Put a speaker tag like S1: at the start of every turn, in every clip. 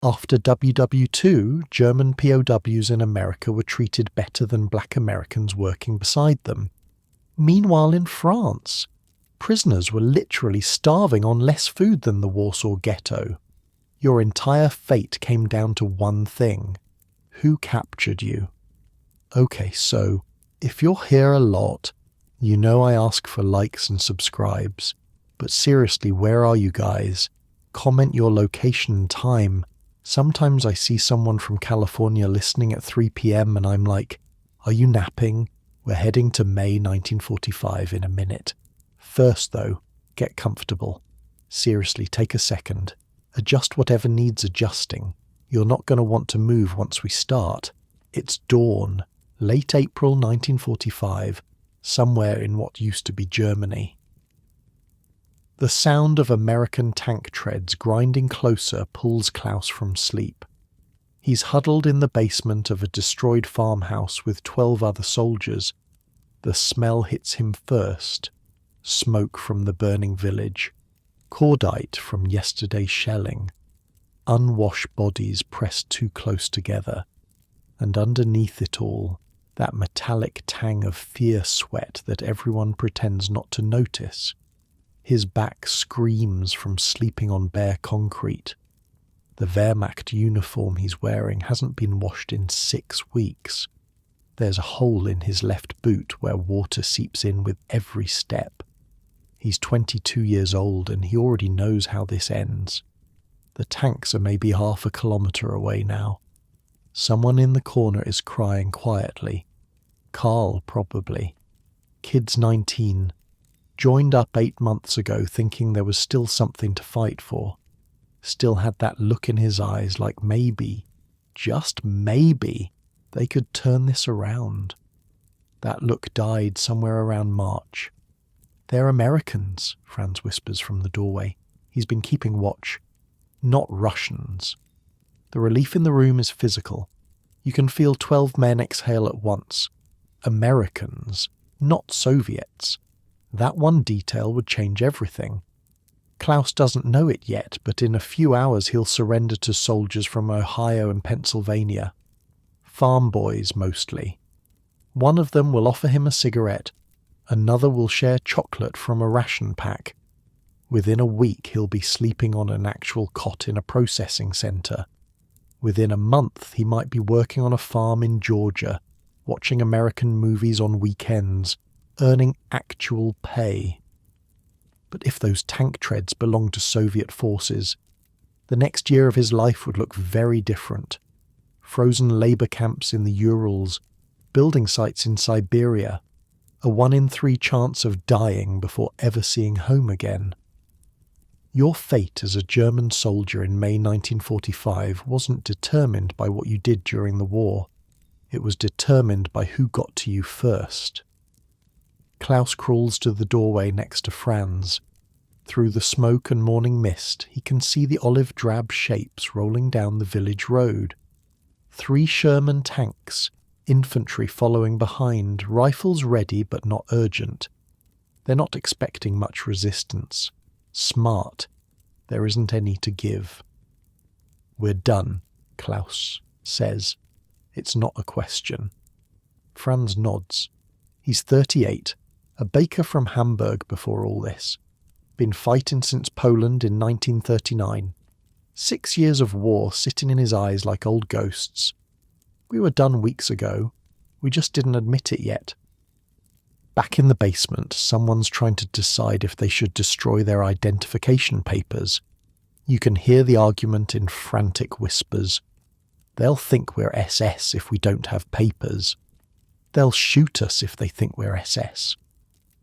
S1: After WW2, German POWs in America were treated better than black Americans working beside them. Meanwhile, in France, prisoners were literally starving on less food than the Warsaw Ghetto. Your entire fate came down to one thing. Who captured you? Okay, so, if you're here a lot, you know I ask for likes and subscribes. But seriously, where are you guys? Comment your location and time. Sometimes I see someone from California listening at 3 p.m. and I'm like, are you napping? We're heading to May 1945 in a minute. First though, get comfortable. Seriously, take a second. Adjust whatever needs adjusting. You're not going to want to move once we start. It's dawn, late April 1945, somewhere in what used to be Germany. The sound of American tank treads grinding closer pulls Klaus from sleep. He's huddled in the basement of a destroyed farmhouse with 12 other soldiers. The smell hits him first. Smoke from the burning village. Cordite from yesterday's shelling. Unwashed bodies pressed too close together. And underneath it all, that metallic tang of fierce sweat that everyone pretends not to notice. His back screams from sleeping on bare concrete. The Wehrmacht uniform he's wearing hasn't been washed in 6 weeks. There's a hole in his left boot where water seeps in with every step. He's 22 years old and he already knows how this ends. The tanks are maybe half a kilometre away now. Someone in the corner is crying quietly. Carl, probably. Kid's 19. Joined up 8 months ago thinking there was still something to fight for. Still had that look in his eyes like maybe, just maybe, they could turn this around. That look died somewhere around March. They're Americans, Franz whispers from the doorway. He's been keeping watch. Not Russians. The relief in the room is physical. You can feel 12 men exhale at once. Americans, not Soviets. That one detail would change everything. Klaus doesn't know it yet, but in a few hours he'll surrender to soldiers from Ohio and Pennsylvania. Farm boys, mostly. One of them will offer him a cigarette. Another will share chocolate from a ration pack. Within a week he'll be sleeping on an actual cot in a processing centre. Within a month he might be working on a farm in Georgia, watching American movies on weekends, earning actual pay. But if those tank treads belonged to Soviet forces, the next year of his life would look very different. Frozen labour camps in the Urals, building sites in Siberia, a 1 in 3 chance of dying before ever seeing home again. Your fate as a German soldier in May 1945 wasn't determined by what you did during the war. It was determined by who got to you first. Klaus crawls to the doorway next to Franz. Through the smoke and morning mist, he can see the olive-drab shapes rolling down the village road. 3 Sherman tanks, infantry following behind, rifles ready but not urgent. They're not expecting much resistance. Smart. There isn't any to give. We're done, Klaus says. It's not a question. Franz nods. He's 38. A baker from Hamburg before all this. Been fighting since Poland in 1939. 6 years of war sitting in his eyes like old ghosts. We were done weeks ago. We just didn't admit it yet. Back in the basement, someone's trying to decide if they should destroy their identification papers. You can hear the argument in frantic whispers. They'll think we're SS if we don't have papers. They'll shoot us if they think we're SS.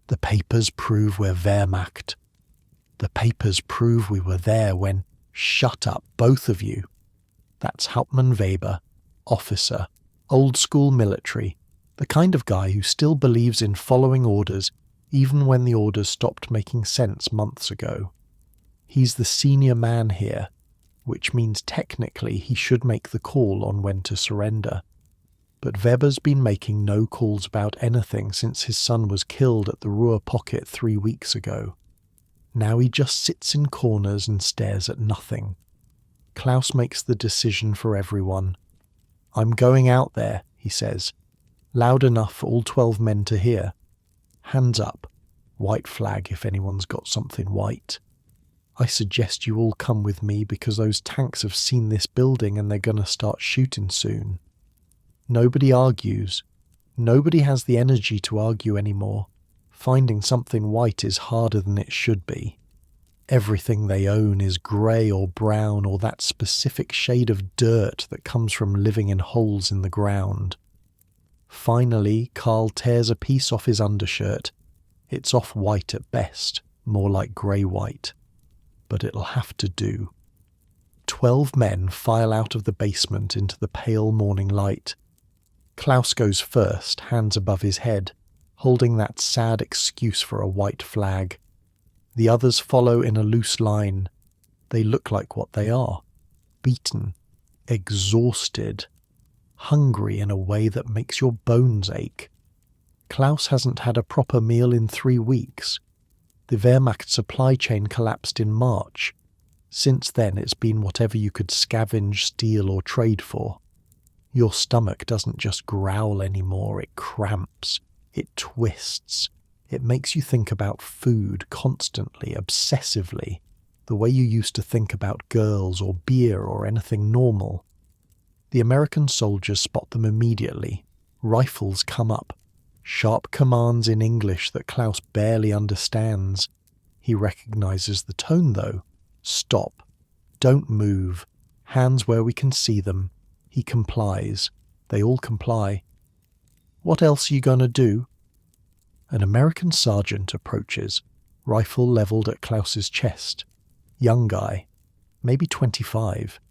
S1: The papers prove we're Wehrmacht. The papers prove we were there when... Shut up, both of you. That's Hauptmann Weber, officer, old-school military, the kind of guy who still believes in following orders even when the orders stopped making sense months ago. He's the senior man here, which means technically he should make the call on when to surrender. But Weber's been making no calls about anything since his son was killed at the Ruhr Pocket 3 weeks ago. Now he just sits in corners and stares at nothing. Klaus makes the decision for everyone. "I'm going out there," he says, loud enough for all 12 men to hear. Hands up, white flag if anyone's got something white. "I suggest you all come with me because those tanks have seen this building and they're going to start shooting soon." Nobody argues. Nobody has the energy to argue anymore. Finding something white is harder than it should be. Everything they own is grey or brown or that specific shade of dirt that comes from living in holes in the ground. Finally, Karl tears a piece off his undershirt. It's off-white at best, more like grey-white. But it'll have to do. 12 men file out of the basement into the pale morning light. Klaus goes first, hands above his head, holding that sad excuse for a white flag. The others follow in a loose line. They look like what they are. Beaten, exhausted, hungry in a way that makes your bones ache. Klaus hasn't had a proper meal in 3 weeks. The Wehrmacht supply chain collapsed in March. Since then it's been whatever you could scavenge, steal or trade for. Your stomach doesn't just growl anymore, it cramps, it twists. It makes you think about food constantly, obsessively, the way you used to think about girls or beer or anything normal. The American soldiers spot them immediately. Rifles come up. Sharp commands in English that Klaus barely understands. He recognizes the tone though. Stop. Don't move. Hands where we can see them. He complies. They all comply. "What else are you gonna do?" An American sergeant approaches, rifle levelled at Klaus's chest. Young guy, maybe 25.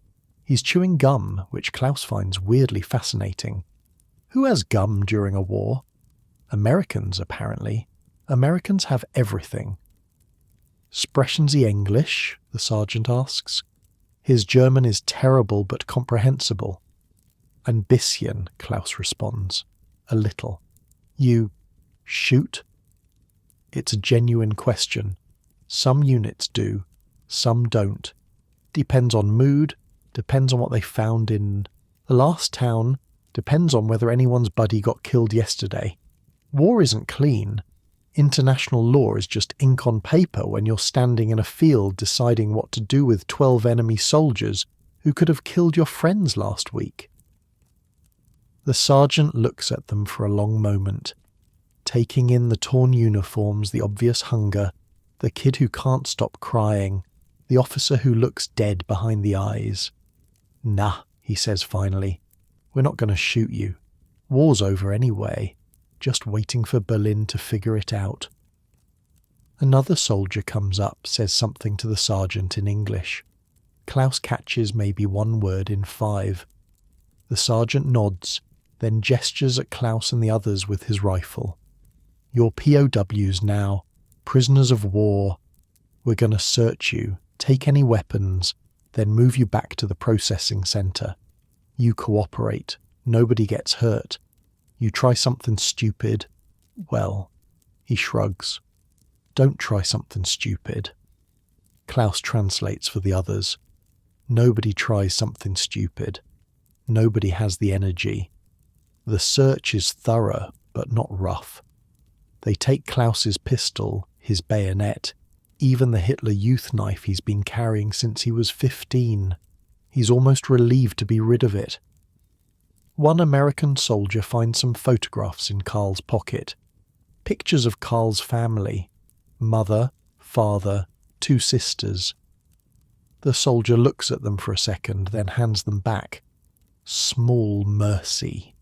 S1: He's chewing gum, which Klaus finds weirdly fascinating. Who has gum during a war? Americans, apparently. Americans have everything. "Sprechen Sie English?" the sergeant asks. His German is terrible but comprehensible. "Ein bisschen," Klaus responds. "A little." "You shoot?" It's a genuine question. Some units do, some don't. Depends on mood, depends on what they found in the last town, depends on whether anyone's buddy got killed yesterday. War isn't clean. International law is just ink on paper when you're standing in a field deciding what to do with 12 enemy soldiers who could have killed your friends last week. The sergeant looks at them for a long moment, taking in the torn uniforms, the obvious hunger, the kid who can't stop crying, the officer who looks dead behind the eyes. "Nah," he says finally. "We're not going to shoot you. War's over anyway. Just waiting for Berlin to figure it out." Another soldier comes up, says something to the sergeant in English. Klaus catches maybe one word in 5. The sergeant nods, then gestures at Klaus and the others with his rifle. "You're POWs now, prisoners of war. We're going to search you, take any weapons, then move you back to the processing centre. You cooperate, nobody gets hurt. You try something stupid, well," he shrugs. "Don't try something stupid." Klaus translates for the others. Nobody tries something stupid. Nobody has the energy. The search is thorough, but not rough. They take Klaus's pistol, his bayonet, even the Hitler Youth knife he's been carrying since he was 15. He's almost relieved to be rid of it. One American soldier finds some photographs in Karl's pocket. Pictures of Karl's family. Mother, father, 2 sisters. The soldier looks at them for a second, then hands them back. Small mercy.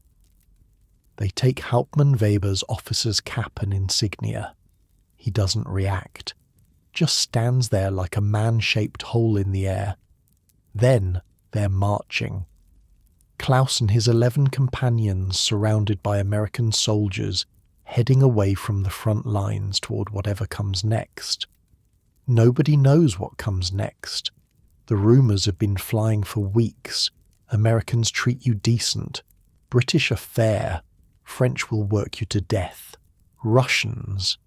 S1: They take Hauptmann Weber's officer's cap and insignia. He doesn't react. Just stands there like a man-shaped hole in the air. Then they're marching. Klaus and his 11 companions surrounded by American soldiers, heading away from the front lines toward whatever comes next. Nobody knows what comes next. The rumours have been flying for weeks. Americans treat you decent. British are fair. French will work you to death. Russians.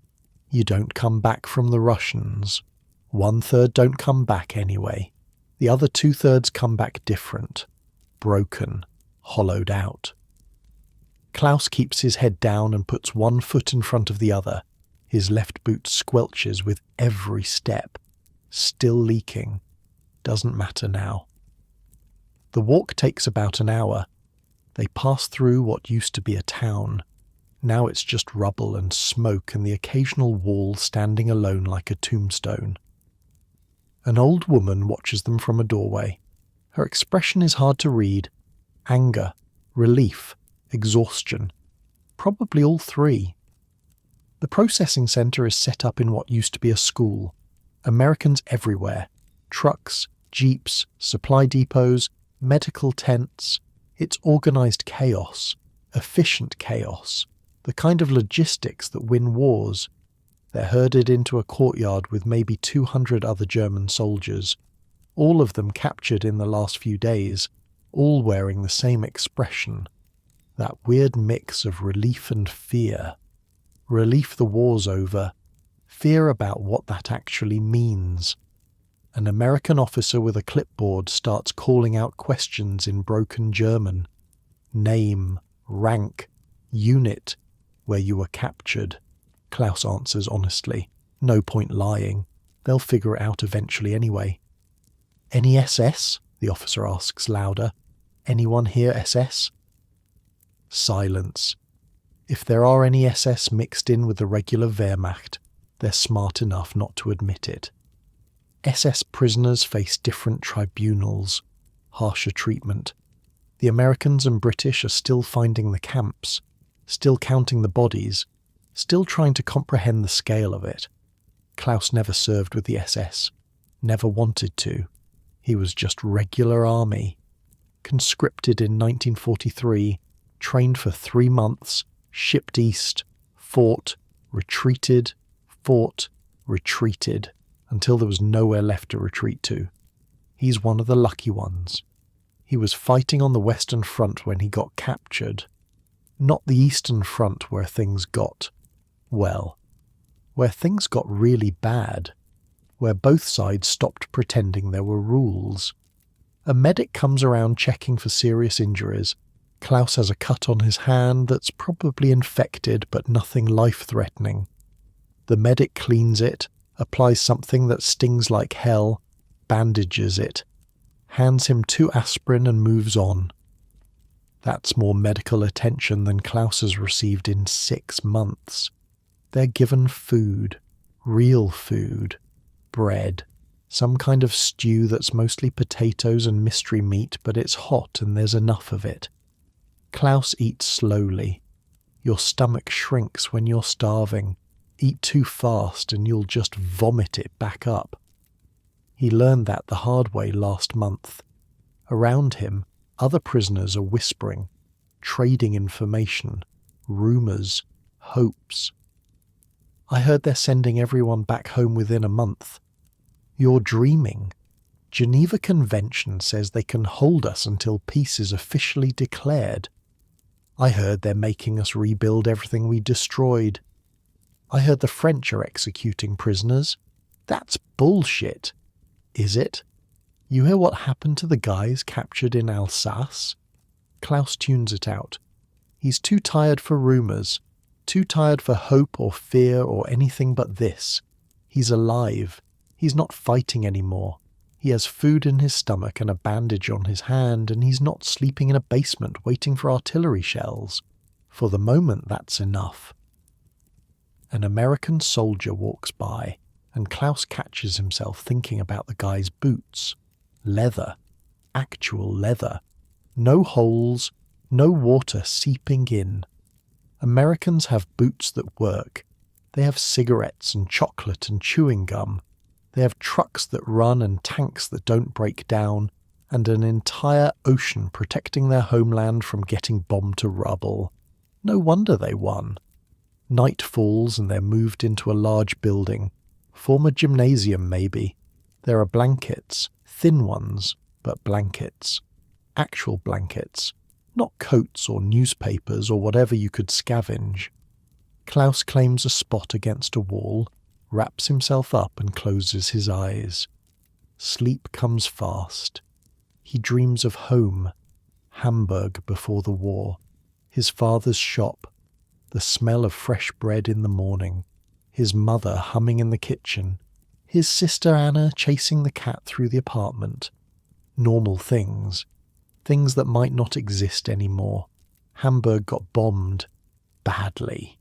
S1: You don't come back from the Russians. 1/3 don't come back anyway. The other 2/3 come back different, broken, hollowed out. Klaus keeps his head down and puts one foot in front of the other. His left boot squelches with every step. Still leaking. Doesn't matter now. The walk takes about an hour. They pass through what used to be a town. Now it's just rubble and smoke and the occasional wall standing alone like a tombstone. An old woman watches them from a doorway. Her expression is hard to read. Anger, relief, exhaustion. Probably all three. The processing centre is set up in what used to be a school. Americans everywhere. Trucks, jeeps, supply depots, medical tents. It's organised chaos. Efficient chaos. The kind of logistics that win wars. They're herded into a courtyard with maybe 200 other German soldiers. All of them captured in the last few days. All wearing the same expression. That weird mix of relief and fear. Relief the war's over. Fear about what that actually means. An American officer with a clipboard starts calling out questions in broken German. Name, rank, unit, where you were captured. Klaus answers honestly. No point lying. They'll figure it out eventually anyway. Any SS? The officer asks louder. Anyone here SS? Silence. If there are any SS mixed in with the regular Wehrmacht, they're smart enough not to admit it. SS prisoners face different tribunals, harsher treatment. The Americans and British are still finding the camps, still counting the bodies, still trying to comprehend the scale of it. Klaus never served with the SS, never wanted to. He was just regular army. Conscripted in 1943, trained for 3 months, shipped east, fought, retreated, until there was nowhere left to retreat to. He's one of the lucky ones. He was fighting on the Western Front when he got captured. Not the Eastern Front where things got, well, where things got really bad, where both sides stopped pretending there were rules. A medic comes around checking for serious injuries. Klaus has a cut on his hand that's probably infected but nothing life-threatening. The medic cleans it, applies something that stings like hell, bandages it, hands him 2 aspirin and moves on. That's more medical attention than Klaus has received in 6 months. They're given food, real food, bread, some kind of stew that's mostly potatoes and mystery meat, but it's hot and there's enough of it. Klaus eats slowly. Your stomach shrinks when you're starving. Eat too fast and you'll just vomit it back up. He learned that the hard way last month. Around him, other prisoners are whispering, trading information, rumours, hopes. I heard they're sending everyone back home within a month. You're dreaming. Geneva Convention says they can hold us until peace is officially declared. I heard they're making us rebuild everything we destroyed. I heard the French are executing prisoners. That's bullshit. Is it? You hear what happened to the guys captured in Alsace? Klaus tunes it out. He's too tired for rumours, too tired for hope or fear or anything but this. He's alive. He's not fighting anymore. He has food in his stomach and a bandage on his hand, and he's not sleeping in a basement waiting for artillery shells. For the moment, that's enough. An American soldier walks by, and Klaus catches himself thinking about the guy's boots. Leather. Actual leather. No holes, no water seeping in. Americans have boots that work. They have cigarettes and chocolate and chewing gum. They have trucks that run and tanks that don't break down, and an entire ocean protecting their homeland from getting bombed to rubble. No wonder they won. Night falls and they're moved into a large building. Former gymnasium, maybe. There are blankets, thin ones, but blankets. Actual blankets. Not coats or newspapers or whatever you could scavenge. Klaus claims a spot against a wall, wraps himself up and closes his eyes. Sleep comes fast. He dreams of home, Hamburg before the war, his father's shop, the smell of fresh bread in the morning, his mother humming in the kitchen, his sister Anna chasing the cat through the apartment. Normal things. Things that might not exist anymore. Hamburg got bombed. Badly.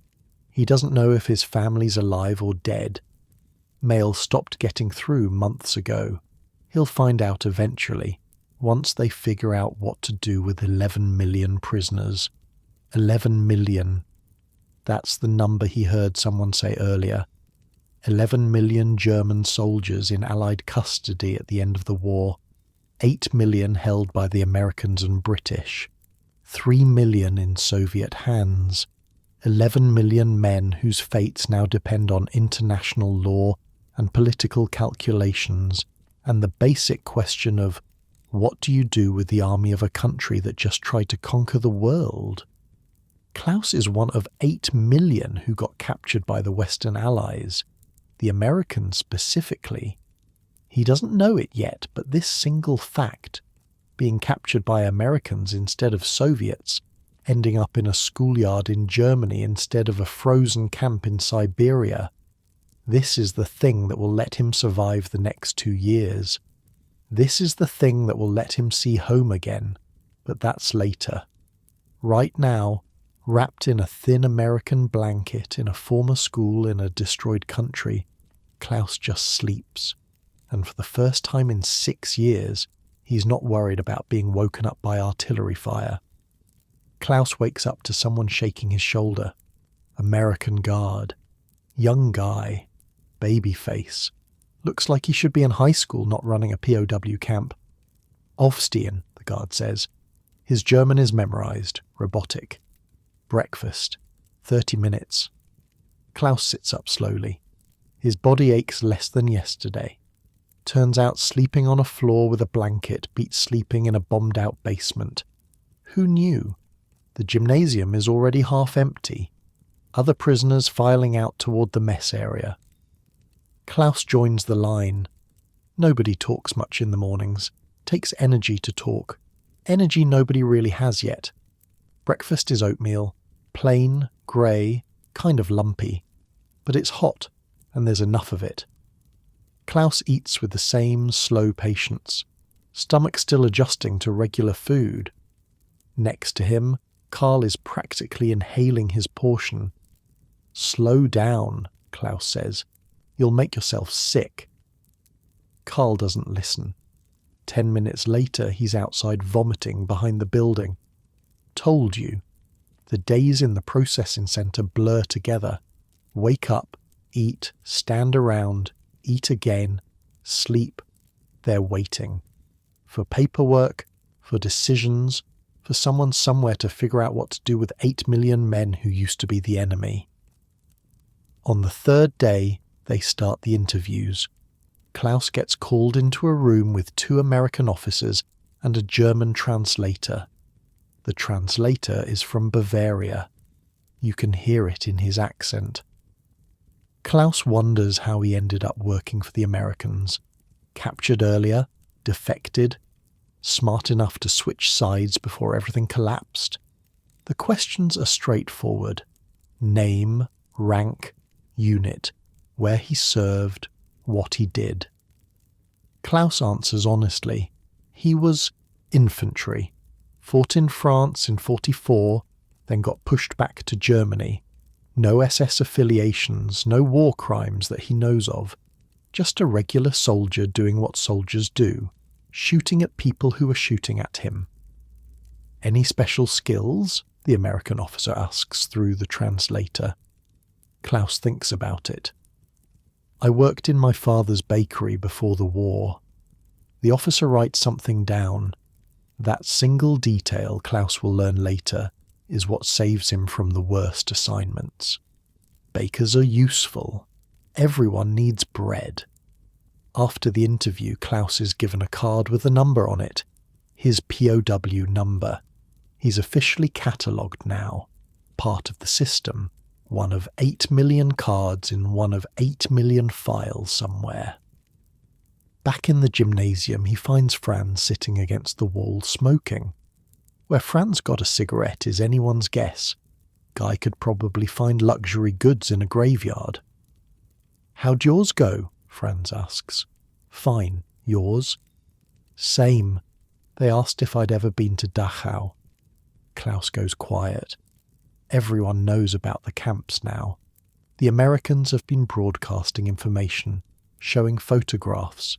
S1: He doesn't know if his family's alive or dead. Mail stopped getting through months ago. He'll find out eventually, once they figure out what to do with 11 million prisoners. 11 million. That's the number he heard someone say earlier. 11 million German soldiers in Allied custody at the end of the war. 8 million held by the Americans and British. 3 million in Soviet hands. 11 million men whose fates now depend on international law and political calculations, and the basic question of, what do you do with the army of a country that just tried to conquer the world? Klaus is one of 8 million who got captured by the Western Allies, the Americans specifically. He doesn't know it yet, but this single fact, being captured by Americans instead of Soviets, ending up in a schoolyard in Germany instead of a frozen camp in Siberia, this is the thing that will let him survive the next 2 years. This is the thing that will let him see home again, but that's later. Right now, wrapped in a thin American blanket in a former school in a destroyed country, Klaus just sleeps. And for the first time in 6 years, he's not worried about being woken up by artillery fire. Klaus wakes up to someone shaking his shoulder. American guard. Young guy. Baby face. Looks like he should be in high school, not running a POW camp. Aufstehen, the guard says. His German is memorized. Robotic. Breakfast. 30 minutes. Klaus sits up slowly. His body aches less than yesterday. Turns out sleeping on a floor with a blanket beats sleeping in a bombed-out basement. Who knew? The gymnasium is already half empty. Other prisoners filing out toward the mess area. Klaus joins the line. Nobody talks much in the mornings. Takes energy to talk. Energy nobody really has yet. Breakfast is oatmeal. Plain, grey, kind of lumpy. But it's hot, and there's enough of it. Klaus eats with the same slow patience. Stomach still adjusting to regular food. Next to him, Karl is practically inhaling his portion. Slow down, Klaus says. You'll make yourself sick. Karl doesn't listen. 10 minutes later, he's outside vomiting behind the building. Told you. The days in the processing centre blur together. Wake up, eat, stand around, eat again, sleep. They're waiting. For paperwork, for decisions, for someone somewhere to figure out what to do with 8 million men who used to be the enemy. On the third day, they start the interviews. Klaus gets called into a room with 2 American officers and a German translator. The translator is from Bavaria. You can hear it in his accent. Klaus wonders how he ended up working for the Americans. Captured earlier, defected, smart enough to switch sides before everything collapsed. The questions are straightforward. Name, rank, unit, where he served, what he did. Klaus answers honestly. He was infantry, fought in France in 1944, then got pushed back to Germany. No SS affiliations, no war crimes that he knows of. Just a regular soldier doing what soldiers do, shooting at people who were shooting at him. Any special skills? The American officer asks through the translator. Klaus thinks about it. I worked in my father's bakery before the war. The officer writes something down. That single detail, Klaus will learn later, is what saves him from the worst assignments. Bakers are useful. Everyone needs bread. After the interview, Klaus is given a card with a number on it. His POW number. He's officially catalogued now. Part of the system. One of 8 million cards in one of 8 million files somewhere. Back in the gymnasium, he finds Franz sitting against the wall smoking. Where Franz got a cigarette is anyone's guess. Guy could probably find luxury goods in a graveyard. "How'd yours go?" Franz asks. "Fine. Yours?" "Same. They asked if I'd ever been to Dachau." Klaus goes quiet. Everyone knows about the camps now. The Americans have been broadcasting information, showing photographs,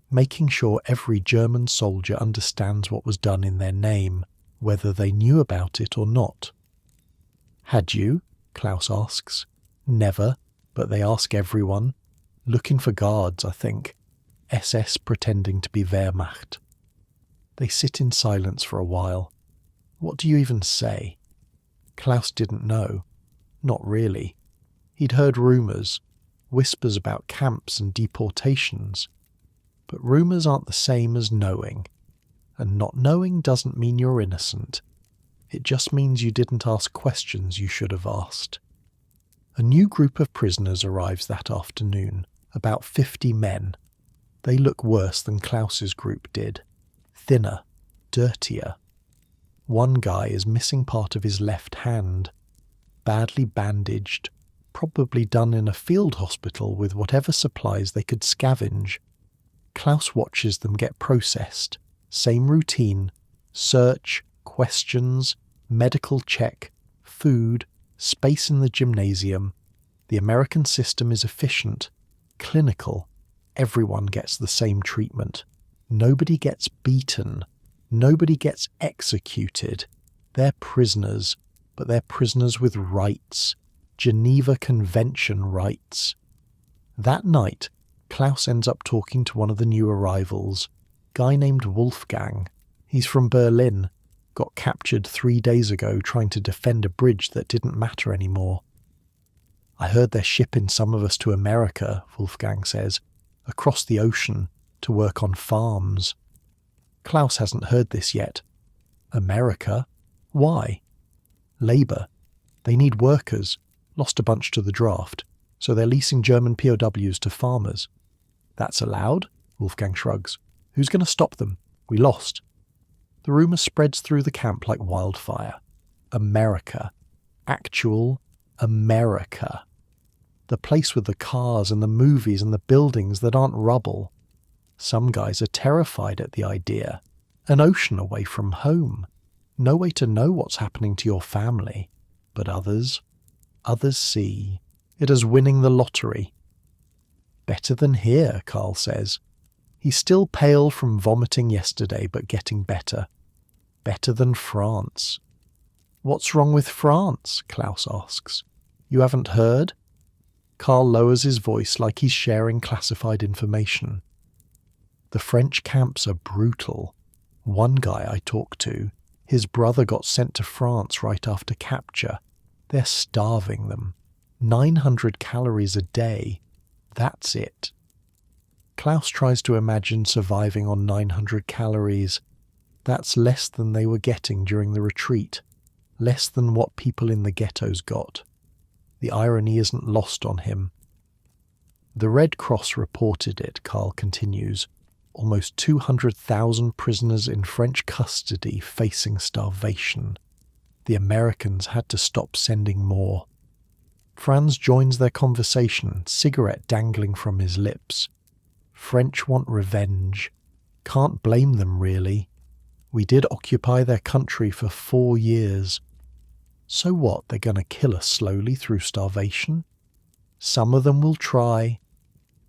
S1: making sure every German soldier understands what was done in their name, whether they knew about it or not. "Had you?" Klaus asks. "Never, but they ask everyone. Looking for guards, I think. SS pretending to be Wehrmacht." They sit in silence for a while. What do you even say? Klaus didn't know. Not really. He'd heard rumours, whispers about camps and deportations. But rumours aren't the same as knowing. And not knowing doesn't mean you're innocent. It just means you didn't ask questions you should have asked. A new group of prisoners arrives that afternoon, about 50 men. They look worse than Klaus's group did. Thinner, dirtier. One guy is missing part of his left hand, badly bandaged, probably done in a field hospital with whatever supplies they could scavenge. Klaus watches them get processed. Same routine: search, questions, medical check, food, space in the gymnasium. The American system is efficient, clinical. Everyone gets the same treatment. Nobody gets beaten. Nobody gets executed. They're prisoners, but they're prisoners with rights. Geneva Convention rights. That night, Klaus ends up talking to one of the new arrivals, guy named Wolfgang. He's from Berlin, got captured 3 days ago trying to defend a bridge that didn't matter anymore. "I heard they're shipping some of us to America," Wolfgang says, "across the ocean, to work on farms." Klaus hasn't heard this yet. America? Why? Labour. They need workers. Lost a bunch to the draft, so they're leasing German POWs to farmers. "That's allowed?" Wolfgang shrugs. "Who's going to stop them? We lost." The rumour spreads through the camp like wildfire. America. Actual America. The place with the cars and the movies and the buildings that aren't rubble. Some guys are terrified at the idea. An ocean away from home. No way to know what's happening to your family. But others see it as winning the lottery. "Better than here," Karl says. He's still pale from vomiting yesterday, but getting better. Better than France. "What's wrong with France?" Klaus asks. "You haven't heard?" Karl lowers his voice like he's sharing classified information. "The French camps are brutal. One guy I talked to, his brother got sent to France right after capture. They're starving them. 900 calories a day. That's it." Klaus tries to imagine surviving on 900 calories. That's less than they were getting during the retreat. Less than what people in the ghettos got. The irony isn't lost on him. "The Red Cross reported it," Karl continues. "Almost 200,000 prisoners in French custody facing starvation. The Americans had to stop sending more." Franz joins their conversation, cigarette dangling from his lips. "French want revenge. Can't blame them, really. We did occupy their country for 4 years. So what, they're going to kill us slowly through starvation? Some of them will try."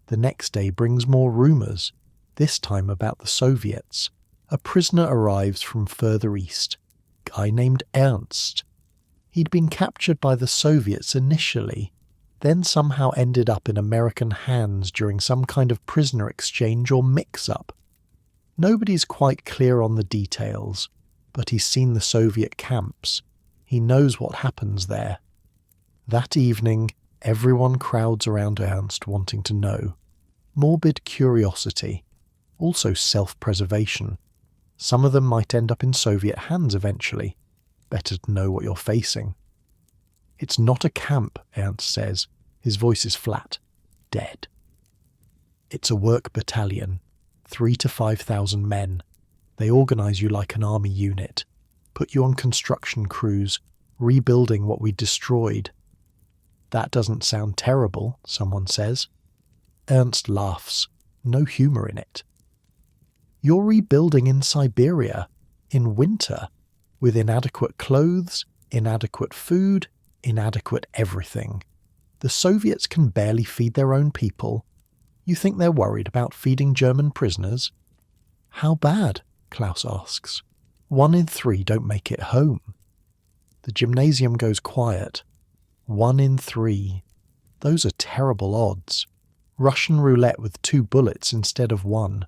S1: The next day brings more rumours, this time about the Soviets. A prisoner arrives from further east, guy named Ernst. He'd been captured by the Soviets initially, then somehow ended up in American hands during some kind of prisoner exchange or mix-up. Nobody's quite clear on the details, but he's seen the Soviet camps. He knows what happens there. That evening, everyone crowds around Ernst wanting to know. Morbid curiosity, also self-preservation. Some of them might end up in Soviet hands eventually. Better to know what you're facing. "It's not a camp," Ernst says. His voice is flat. "Dead." "It's a work battalion. 3,000 to 5,000 men. They organise you like an army unit, put you on construction crews, rebuilding what we destroyed. That doesn't sound terrible, someone says. Ernst laughs, no humour in it. You're rebuilding in Siberia, in winter, with inadequate clothes, inadequate food, inadequate everything. The Soviets can barely feed their own people. You think they're worried about feeding German prisoners? How bad? Klaus asks. 1 in 3 don't make it home. The gymnasium goes quiet. 1 in 3. Those are terrible odds. Russian roulette with 2 bullets instead of 1.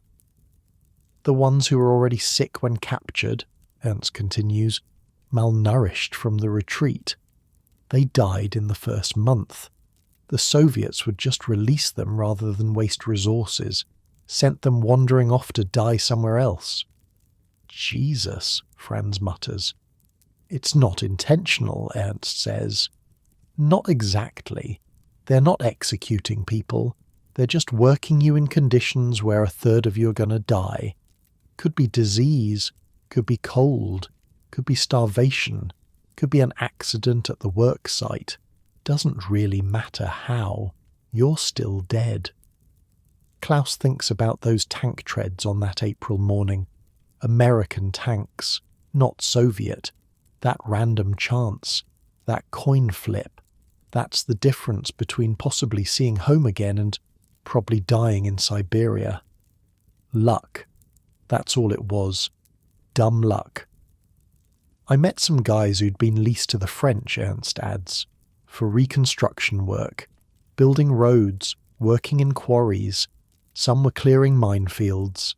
S1: The ones who were already sick when captured, Ernst continues, malnourished from the retreat. They died in the first month. The Soviets would just release them rather than waste resources, sent them wandering off to die somewhere else. Jesus, Franz mutters. It's not intentional, Ernst says. Not exactly. They're not executing people. They're just working you in conditions where 1/3 of you are going to die. Could be disease, could be cold, could be starvation, could be an accident at the work site. Doesn't really matter how. You're still dead. Klaus thinks about those tank treads on that April morning. American tanks, not Soviet. That random chance, that coin flip. That's the difference between possibly seeing home again and probably dying in Siberia. Luck. That's all it was. Dumb luck. I met some guys who'd been leased to the French, Ernst adds, for reconstruction work, building roads, working in quarries. Some were clearing minefields.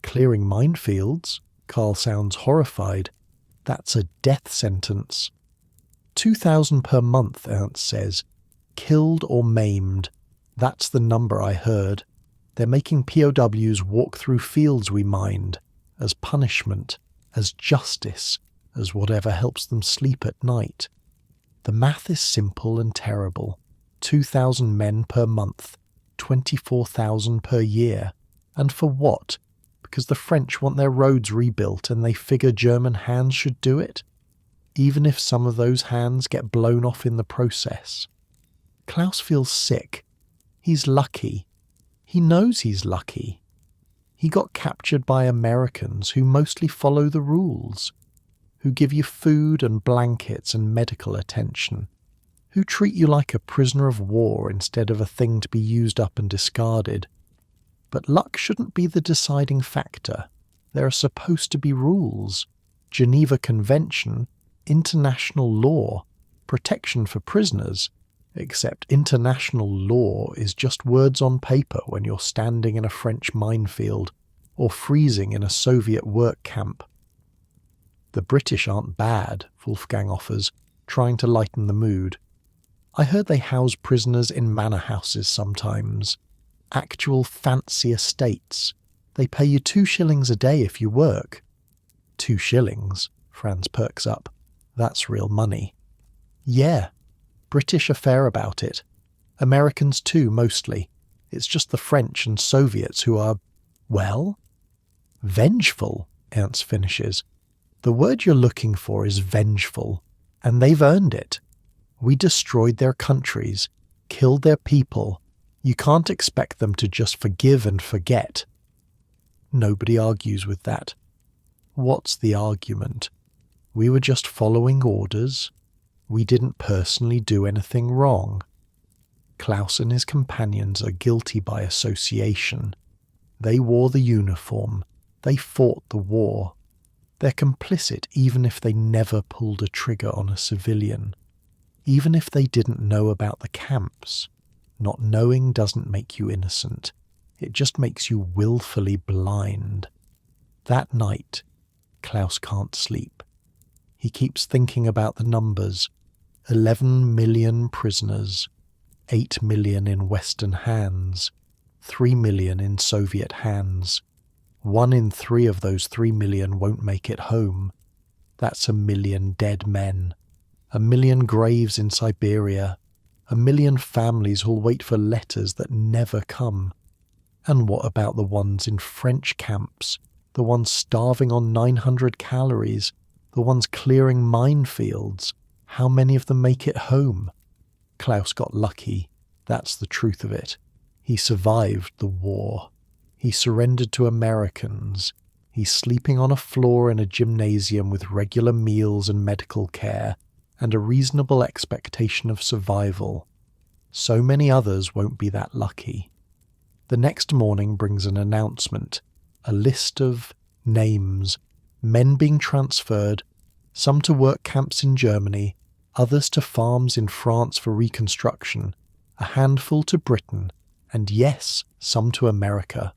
S1: Clearing minefields? Karl sounds horrified. That's a death sentence. 2,000 per month, Ernst says. Killed or maimed. That's the number I heard. They're making POWs walk through fields we mined, as punishment, as justice, as whatever helps them sleep at night. The math is simple and terrible. 2,000 men per month, 24,000 per year. And for what? Because the French want their roads rebuilt and they figure German hands should do it? Even if some of those hands get blown off in the process. Klaus feels sick. He's lucky. He knows he's lucky. He got captured by Americans who mostly follow the rules, who give you food and blankets and medical attention, who treat you like a prisoner of war instead of a thing to be used up and discarded. But luck shouldn't be the deciding factor. There are supposed to be rules. Geneva Convention, international law, protection for prisoners, except international law is just words on paper when you're standing in a French minefield or freezing in a Soviet work camp. The British aren't bad, Wolfgang offers, trying to lighten the mood. I heard they house prisoners in manor houses sometimes. Actual fancy estates. They pay you 2 shillings a day if you work. 2 shillings, Franz perks up. That's real money. Yeah, British are fair about it. Americans too, mostly. It's just the French and Soviets who are, well, vengeful, Ernst finishes. The word you're looking for is vengeful, and they've earned it. We destroyed their countries, killed their people. You can't expect them to just forgive and forget. Nobody argues with that. What's the argument? We were just following orders. We didn't personally do anything wrong. Klaus and his companions are guilty by association. They wore the uniform. They fought the war. They're complicit even if they never pulled a trigger on a civilian. Even if they didn't know about the camps. Not knowing doesn't make you innocent. It just makes you willfully blind. That night, Klaus can't sleep. He keeps thinking about the numbers. 11 million prisoners. 8 million in Western hands. 3 million in Soviet hands. 1 in 3 of those 3 million won't make it home. That's 1 million dead men. 1 million graves in Siberia. 1 million families who'll wait for letters that never come. And what about the ones in French camps, the ones starving on 900 calories, the ones clearing minefields? How many of them make it home? Klaus got lucky, that's the truth of it. He survived the war. He surrendered to Americans. He's sleeping on a floor in a gymnasium with regular meals and medical care, and a reasonable expectation of survival. So many others won't be that lucky. The next morning brings an announcement, a list of names, men being transferred, some to work camps in Germany, others to farms in France for reconstruction, a handful to Britain, and yes, some to America.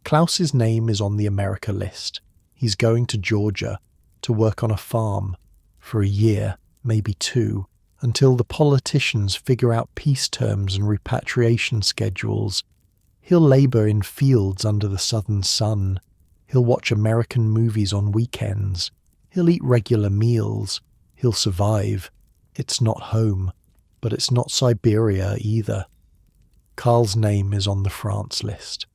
S1: Klaus's name is on the America list. He's going to Georgia to work on a farm for a year, maybe 2, until the politicians figure out peace terms and repatriation schedules. He'll labour in fields under the southern sun. He'll watch American movies on weekends. He'll eat regular meals. He'll survive. It's not home, but it's not Siberia either. Karl's name is on the France list.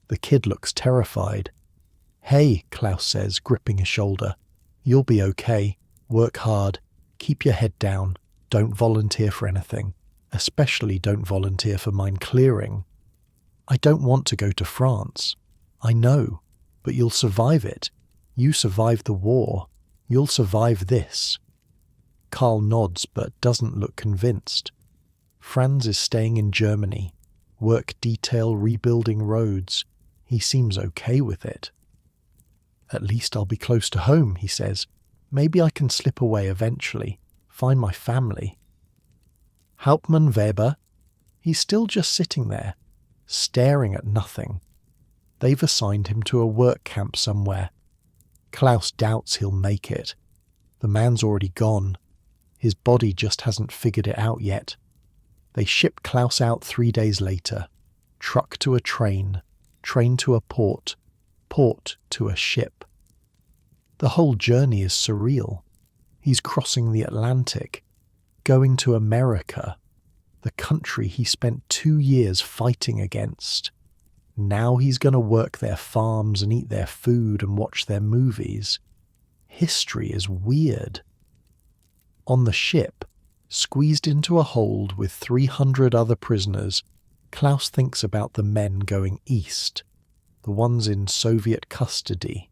S1: The kid looks terrified. "Hey," Klaus says, gripping a shoulder. "You'll be okay. Work hard. Keep your head down. Don't volunteer for anything. Especially don't volunteer for mine clearing." "I don't want to go to France." "I know, but you'll survive it. You survived the war. You'll survive this." Karl nods but doesn't look convinced. Franz is staying in Germany. Work detail rebuilding roads. He seems okay with it. "At least I'll be close to home," he says. "Maybe I can slip away eventually, find my family." Hauptmann Weber? He's still just sitting there, staring at nothing. They've assigned him to a work camp somewhere. Klaus doubts he'll make it. The man's already gone. His body just hasn't figured it out yet. They ship Klaus out 3 days later. Truck to a train to a port to a ship. The whole journey is surreal. He's crossing the Atlantic, going to America, the country he spent 2 years fighting against. Now he's going to work their farms and eat their food and watch their movies. History is weird. On the ship, squeezed into a hold with 300 other prisoners, Klaus thinks about the men going east, the ones in Soviet custody,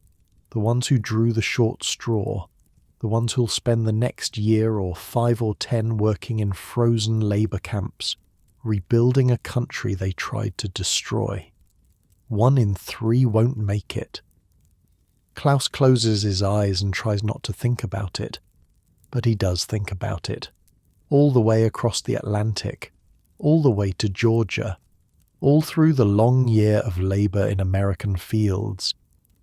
S1: the ones who drew the short straw, the ones who'll spend the next year or 5 or 10 working in frozen labour camps, rebuilding a country they tried to destroy. 1 in 3 won't make it. Klaus closes his eyes and tries not to think about it, but he does think about it. All the way across the Atlantic, all the way to Georgia, all through the long year of labour in American fields.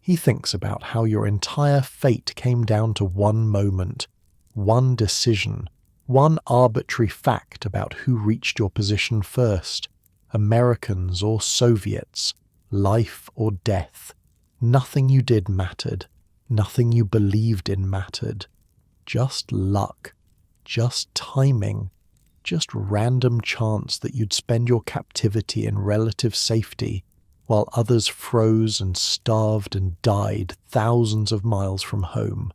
S1: He thinks about how your entire fate came down to one moment, one decision, one arbitrary fact about who reached your position first, Americans or Soviets, life or death. Nothing you did mattered, nothing you believed in mattered. Just luck, just timing, just random chance that you'd spend your captivity in relative safety while others froze and starved and died thousands of miles from home.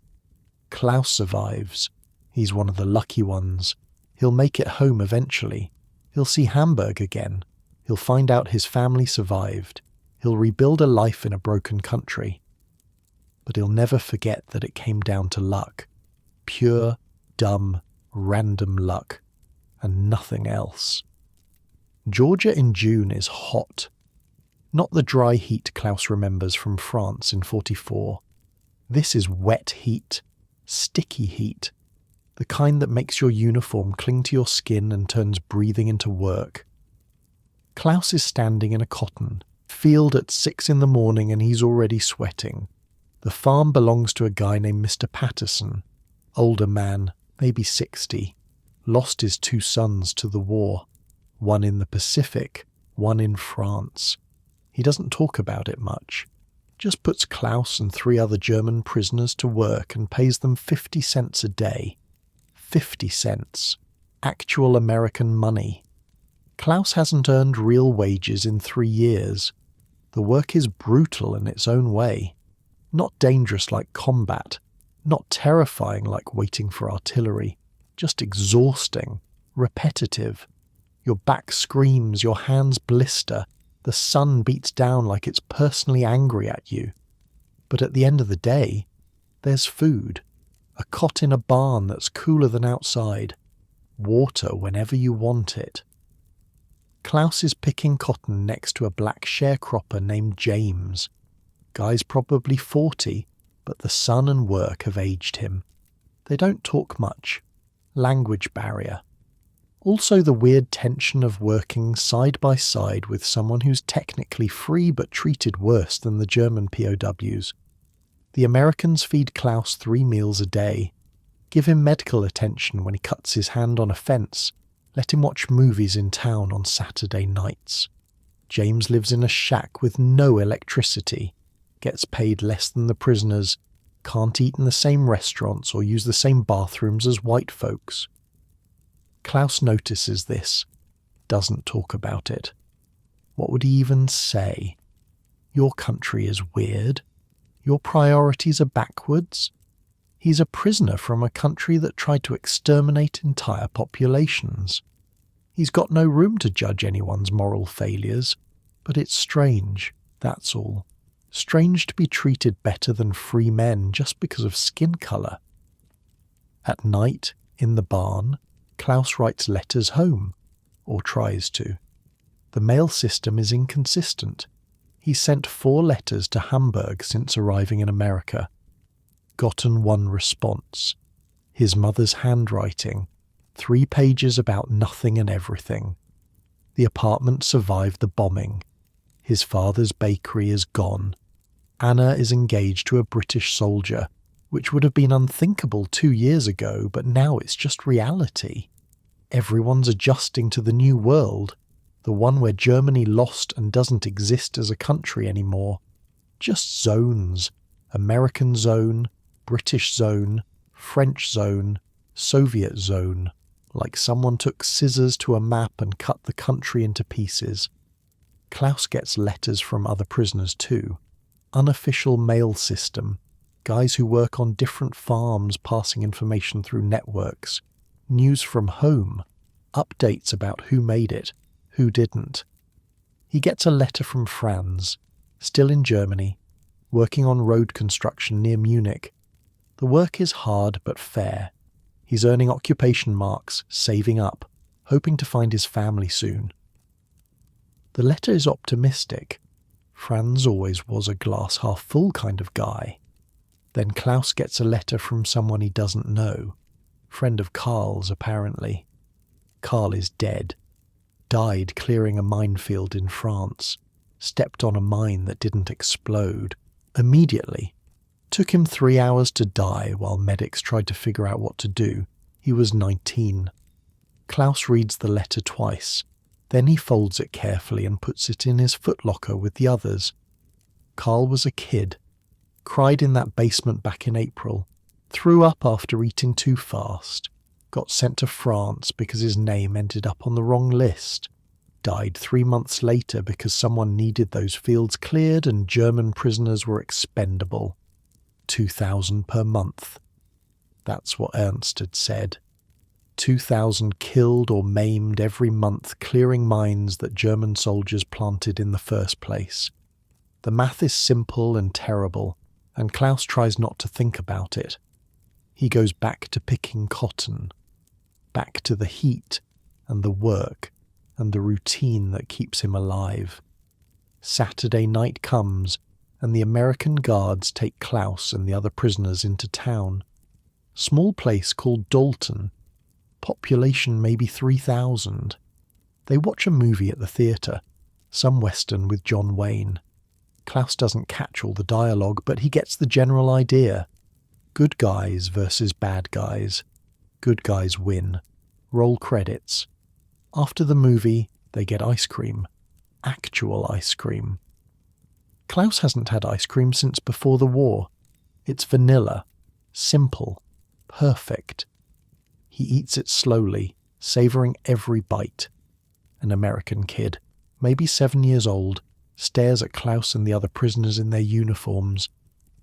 S1: Klaus survives. He's one of the lucky ones. He'll make it home eventually. He'll see Hamburg again. He'll find out his family survived. He'll rebuild a life in a broken country. But he'll never forget that it came down to luck. Pure, dumb, random luck. And nothing else. Georgia in June is hot. Not the dry heat Klaus remembers from France in 44. This is wet heat, sticky heat, the kind that makes your uniform cling to your skin and turns breathing into work. Klaus is standing in a cotton field at 6 in the morning and he's already sweating. The farm belongs to a guy named Mr. Patterson, older man, maybe 60. Lost his 2 sons to the war, 1 in the Pacific, 1 in France. He doesn't talk about it much, just puts Klaus and 3 other German prisoners to work and pays them 50 cents a day. 50 cents. Actual American money. Klaus hasn't earned real wages in 3 years. The work is brutal in its own way. Not dangerous like combat, not terrifying like waiting for artillery, just exhausting, repetitive. Your back screams, your hands blister, the sun beats down like it's personally angry at you. But at the end of the day, there's food, a cot in a barn that's cooler than outside, water whenever you want it. Klaus is picking cotton next to a black sharecropper named James. Guy's probably 40, but the sun and work have aged him. They don't talk much. Language barrier. Also the weird tension of working side by side with someone who's technically free but treated worse than the German POWs. The Americans feed Klaus 3 meals a day, give him medical attention when he cuts his hand on a fence, let him watch movies in town on Saturday nights. James lives in a shack with no electricity, gets paid less than the prisoners, can't eat in the same restaurants or use the same bathrooms as white folks. Klaus notices this, doesn't talk about it. What would he even say? Your country is weird. Your priorities are backwards. He's a prisoner from a country that tried to exterminate entire populations. He's got no room to judge anyone's moral failures, but it's strange, that's all. Strange to be treated better than free men just because of skin colour. At night, in the barn, Klaus writes letters home, or tries to. The mail system is inconsistent. He's sent 4 letters to Hamburg since arriving in America. Gotten 1 response. His mother's handwriting. 3 pages about nothing and everything. The apartment survived the bombing. His father's bakery is gone. Anna is engaged to a British soldier, which would have been unthinkable 2 years ago, but now it's just reality. Everyone's adjusting to the new world, the one where Germany lost and doesn't exist as a country anymore. Just zones. American zone, British zone, French zone, Soviet zone. Like someone took scissors to a map and cut the country into pieces. Klaus gets letters from other prisoners too. Unofficial mail system. Guys who work on different farms passing information through networks. News from home. Updates about who made it, who didn't. He gets a letter from Franz, still in Germany, working on road construction near Munich. The work is hard but fair. He's earning occupation marks, saving up, hoping to find his family soon. The letter is optimistic. Franz always was a glass half full kind of guy. Then Klaus gets a letter from someone he doesn't know. Friend of Karl's, apparently. Karl is dead. Died clearing a minefield in France. Stepped on a mine that didn't explode. Immediately. Took him 3 hours to die while medics tried to figure out what to do. He was 19. Klaus reads the letter twice. Then he folds it carefully and puts it in his footlocker with the others. Karl was a kid. Cried in that basement back in April. Threw up after eating too fast. Got sent to France because his name ended up on the wrong list. Died 3 months later because someone needed those fields cleared and German prisoners were expendable. 2,000 per month. That's what Ernst had said. 2,000 killed or maimed every month clearing mines that German soldiers planted in the first place. The math is simple and terrible, and Klaus tries not to think about it. He goes back to picking cotton, back to the heat and the work and the routine that keeps him alive. Saturday night comes, and the American guards take Klaus and the other prisoners into town. Small place called Dalton. Population maybe 3,000. They watch a movie at the theatre, some western with John Wayne. Klaus doesn't catch all the dialogue, but he gets the general idea. Good guys versus bad guys. Good guys win. Roll credits. After the movie, they get ice cream. Actual ice cream. Klaus hasn't had ice cream since before the war. It's vanilla. Simple. Perfect. He eats it slowly, savouring every bite. An American kid, maybe 7 years old, stares at Klaus and the other prisoners in their uniforms.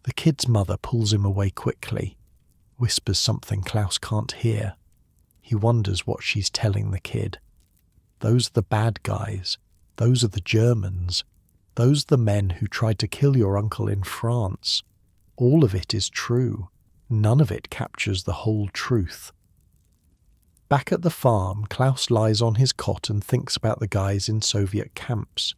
S1: The kid's mother pulls him away quickly, whispers something Klaus can't hear. He wonders what she's telling the kid. Those are the bad guys. Those are the Germans. Those are the men who tried to kill your uncle in France. All of it is true. None of it captures the whole truth. Back at the farm, Klaus lies on his cot and thinks about the guys in Soviet camps.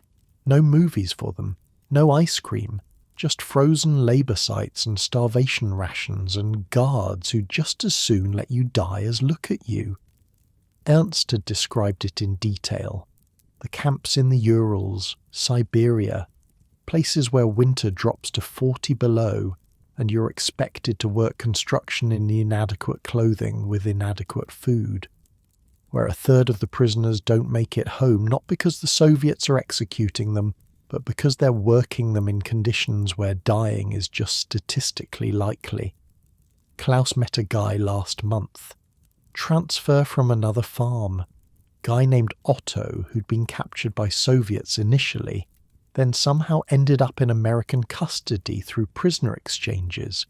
S1: No movies for them, no ice cream, just frozen labour sites and starvation rations and guards who just as soon let you die as look at you. Ernst had described it in detail. The camps in the Urals, Siberia, places where winter drops to 40 below and you're expected to work construction in inadequate clothing with inadequate food, where a third of the prisoners don't make it home not because the Soviets are executing them, but because they're working them in conditions where dying is just statistically likely. Klaus met a guy last month. Transfer from another farm. Guy named Otto who'd been captured by Soviets initially, then somehow ended up in American custody through prisoner exchanges.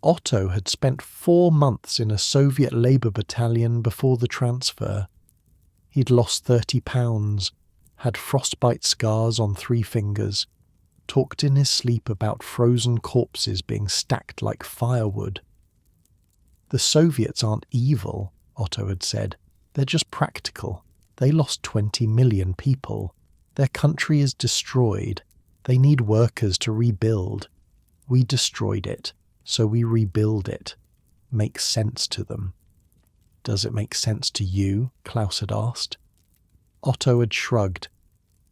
S1: Otto had spent 4 months in a Soviet labour battalion before the transfer. He'd lost 30 pounds, had frostbite scars on 3 fingers, talked in his sleep about frozen corpses being stacked like firewood. The Soviets aren't evil, Otto had said. They're just practical. They lost 20 million people. Their country is destroyed. They need workers to rebuild. We destroyed it, so we rebuild it. Makes sense to them. Does it make sense to you? Klaus had asked. Otto had shrugged.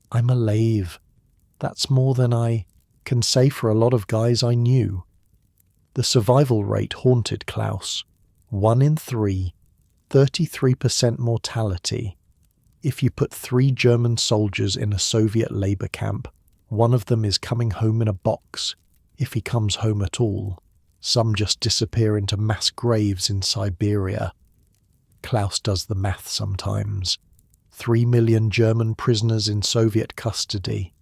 S1: I'm a lave. That's more than I can say for a lot of guys I knew. The survival rate haunted Klaus. 1 in 3, 33% mortality. If you put 3 German soldiers in a Soviet labour camp, one of them is coming home in a box, if he comes home at all. Some just disappear into mass graves in Siberia. Klaus does the math sometimes. 3 million German prisoners in Soviet custody.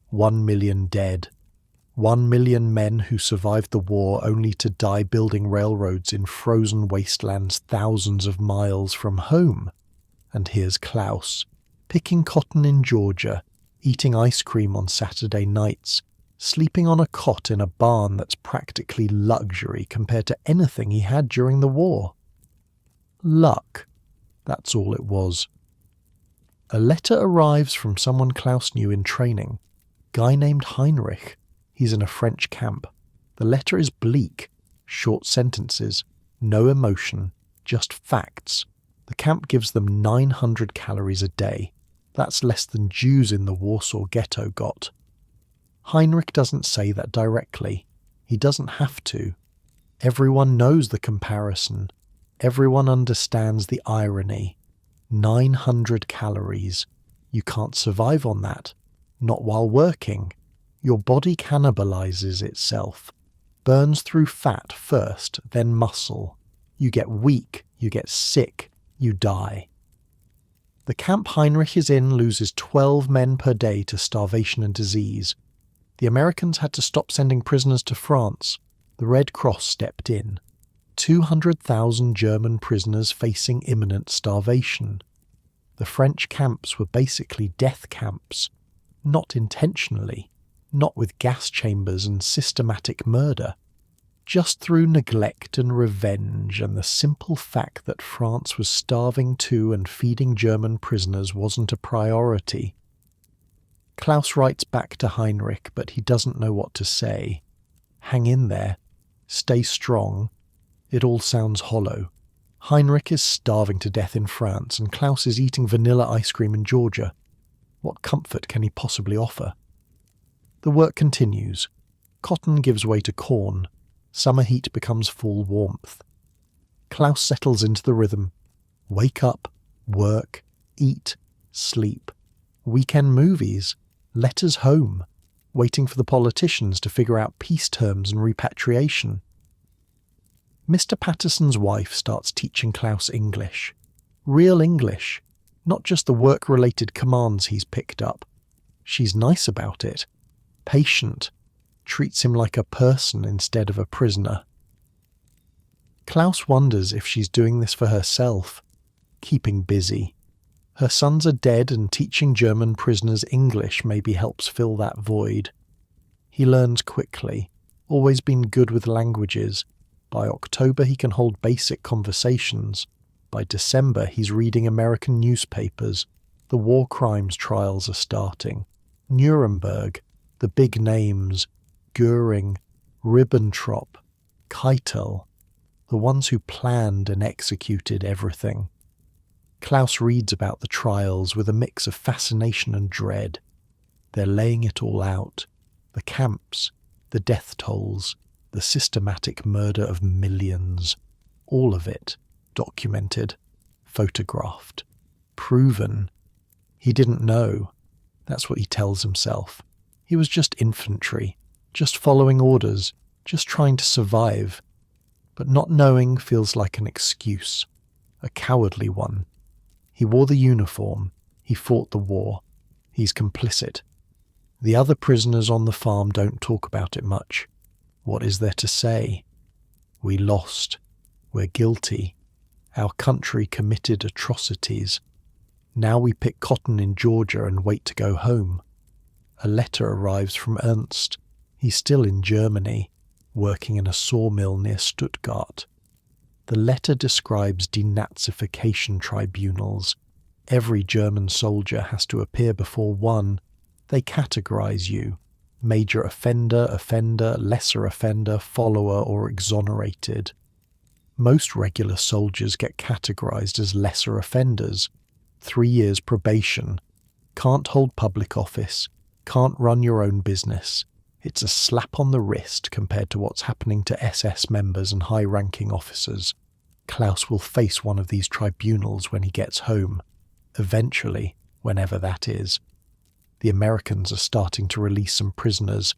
S1: 1 million dead. 1 million men who survived the war only to die building railroads in frozen wastelands thousands of miles from home. And here's Klaus, picking cotton in Georgia, eating ice cream on Saturday nights, sleeping on a cot in a barn that's practically luxury compared to anything he had during the war. Luck. That's all it was. A letter arrives from someone Klaus knew in training. Guy named Heinrich. He's in a French camp. The letter is bleak. Short sentences. No emotion. Just facts. The camp gives them 900 calories a day. That's less than Jews in the Warsaw Ghetto got. Heinrich doesn't say that directly. He doesn't have to. Everyone knows the comparison. Everyone understands the irony. 900 calories. You can't survive on that. Not while working. Your body cannibalizes itself. Burns through fat first, then muscle. You get weak. You get sick. You die. The camp Heinrich is in loses 12 men per day to starvation and disease. The Americans had to stop sending prisoners to France. The Red Cross stepped in. 200,000 German prisoners facing imminent starvation. The French camps were basically death camps. Not intentionally. Not with gas chambers and systematic murder. Just through neglect and revenge and the simple fact that France was starving too and feeding German prisoners wasn't a priority. Klaus writes back to Heinrich, but he doesn't know what to say. Hang in there. Stay strong. It all sounds hollow. Heinrich is starving to death in France and Klaus is eating vanilla ice cream in Georgia. What comfort can he possibly offer? The work continues. Cotton gives way to corn. Summer heat becomes fall warmth. Klaus settles into the rhythm. Wake up, work, eat, sleep. Weekend movies, letters home, waiting for the politicians to figure out peace terms and repatriation. Mr. Patterson's wife starts teaching Klaus English. Real English, not just the work-related commands he's picked up. She's nice about it, patient, treats him like a person instead of a prisoner. Klaus wonders if she's doing this for herself, keeping busy. Her sons are dead and teaching German prisoners English maybe helps fill that void. He learns quickly, always been good with languages. By October he can hold basic conversations. By December he's reading American newspapers. The war crimes trials are starting. Nuremberg, the big names, Göring, Ribbentrop, Keitel, the ones who planned and executed everything. Klaus reads about the trials with a mix of fascination and dread. They're laying it all out. The camps, the death tolls, the systematic murder of millions. All of it documented, photographed, proven. He didn't know. That's what he tells himself. He was just infantry, just following orders, just trying to survive. But not knowing feels like an excuse, a cowardly one. He wore the uniform, he fought the war, he's complicit. The other prisoners on the farm don't talk about it much. What is there to say? We lost. We're guilty. Our country committed atrocities. Now we pick cotton in Georgia and wait to go home. A letter arrives from Ernst. He's still in Germany, working in a sawmill near Stuttgart. The letter describes denazification tribunals. Every German soldier has to appear before one. They categorize you. Major offender, lesser offender, follower, or exonerated. Most regular soldiers get categorized as lesser offenders. 3 years probation. Can't hold public office. Can't run your own business. It's a slap on the wrist compared to what's happening to SS members and high-ranking officers. Klaus will face one of these tribunals when he gets home. Eventually, whenever that is. The Americans are starting to release some prisoners.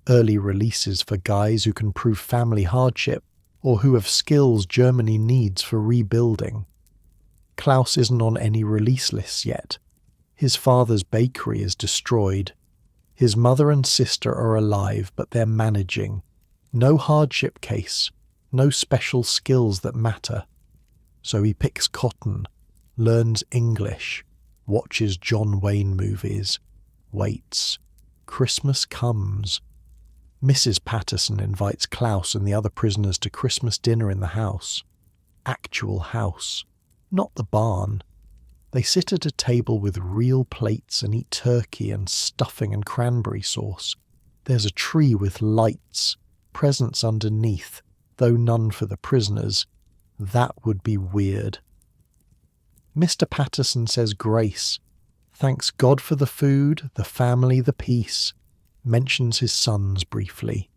S1: Early releases for guys who can prove family hardship or who have skills Germany needs for rebuilding. Klaus isn't on any release lists yet. His father's bakery is destroyed. His mother and sister are alive, but they're managing. No hardship case, no special skills that matter. So he picks cotton, learns English, watches John Wayne movies, waits. Christmas comes. Mrs. Patterson invites Klaus and the other prisoners to Christmas dinner in the house. Actual house, not the barn. They sit at a table with real plates and eat turkey and stuffing and cranberry sauce. There's a tree with lights, presents underneath, though none for the prisoners. That would be weird. Mr. Patterson says grace, thanks God for the food, the family, the peace, mentions his sons briefly,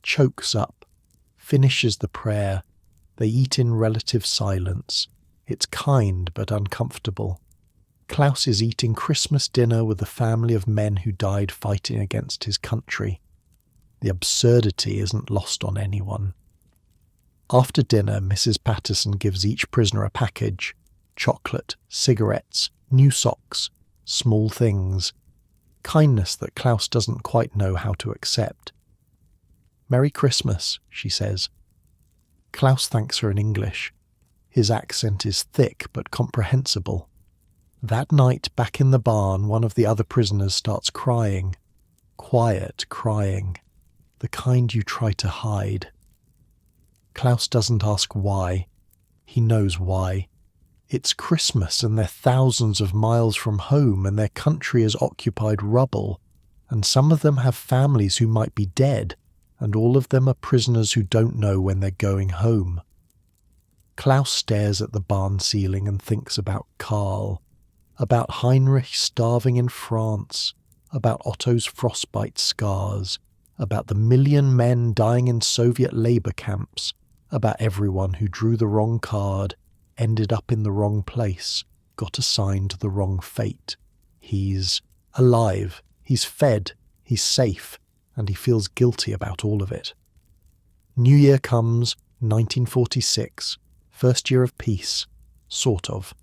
S1: chokes up, finishes the prayer. They eat in relative silence. It's kind but uncomfortable. Klaus is eating Christmas dinner with a family of men who died fighting against his country. The absurdity isn't lost on anyone. After dinner, Mrs. Patterson gives each prisoner a package: chocolate, cigarettes, new socks, small things. Kindness that Klaus doesn't quite know how to accept. "Merry Christmas," she says. Klaus thanks her in English. His accent is thick but comprehensible. That night, back in the barn, one of the other prisoners starts crying. Quiet crying. The kind you try to hide. Klaus doesn't ask why. He knows why. It's Christmas and they're thousands of miles from home and their country is occupied rubble, and some of them have families who might be dead, and all of them are prisoners who don't know when they're going home. Klaus stares at the barn ceiling and thinks about Karl, about Heinrich starving in France, about Otto's frostbite scars, about the 1,000,000 men dying in Soviet labor camps, about everyone who drew the wrong card, ended up in the wrong place, got assigned the wrong fate. He's alive, he's fed, he's safe, and he feels guilty about all of it. New Year comes, 1946, first year of peace, sort of.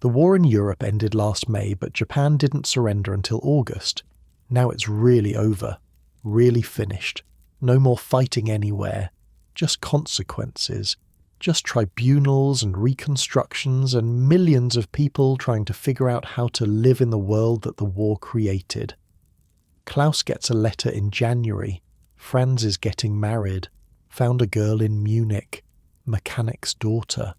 S1: The war in Europe ended last May, but Japan didn't surrender until August. Now it's really over, really finished. No more fighting anywhere, just consequences, just tribunals and reconstructions and millions of people trying to figure out how to live in the world that the war created. Klaus gets a letter in January. Franz is getting married. Found a girl in Munich. Mechanic's daughter.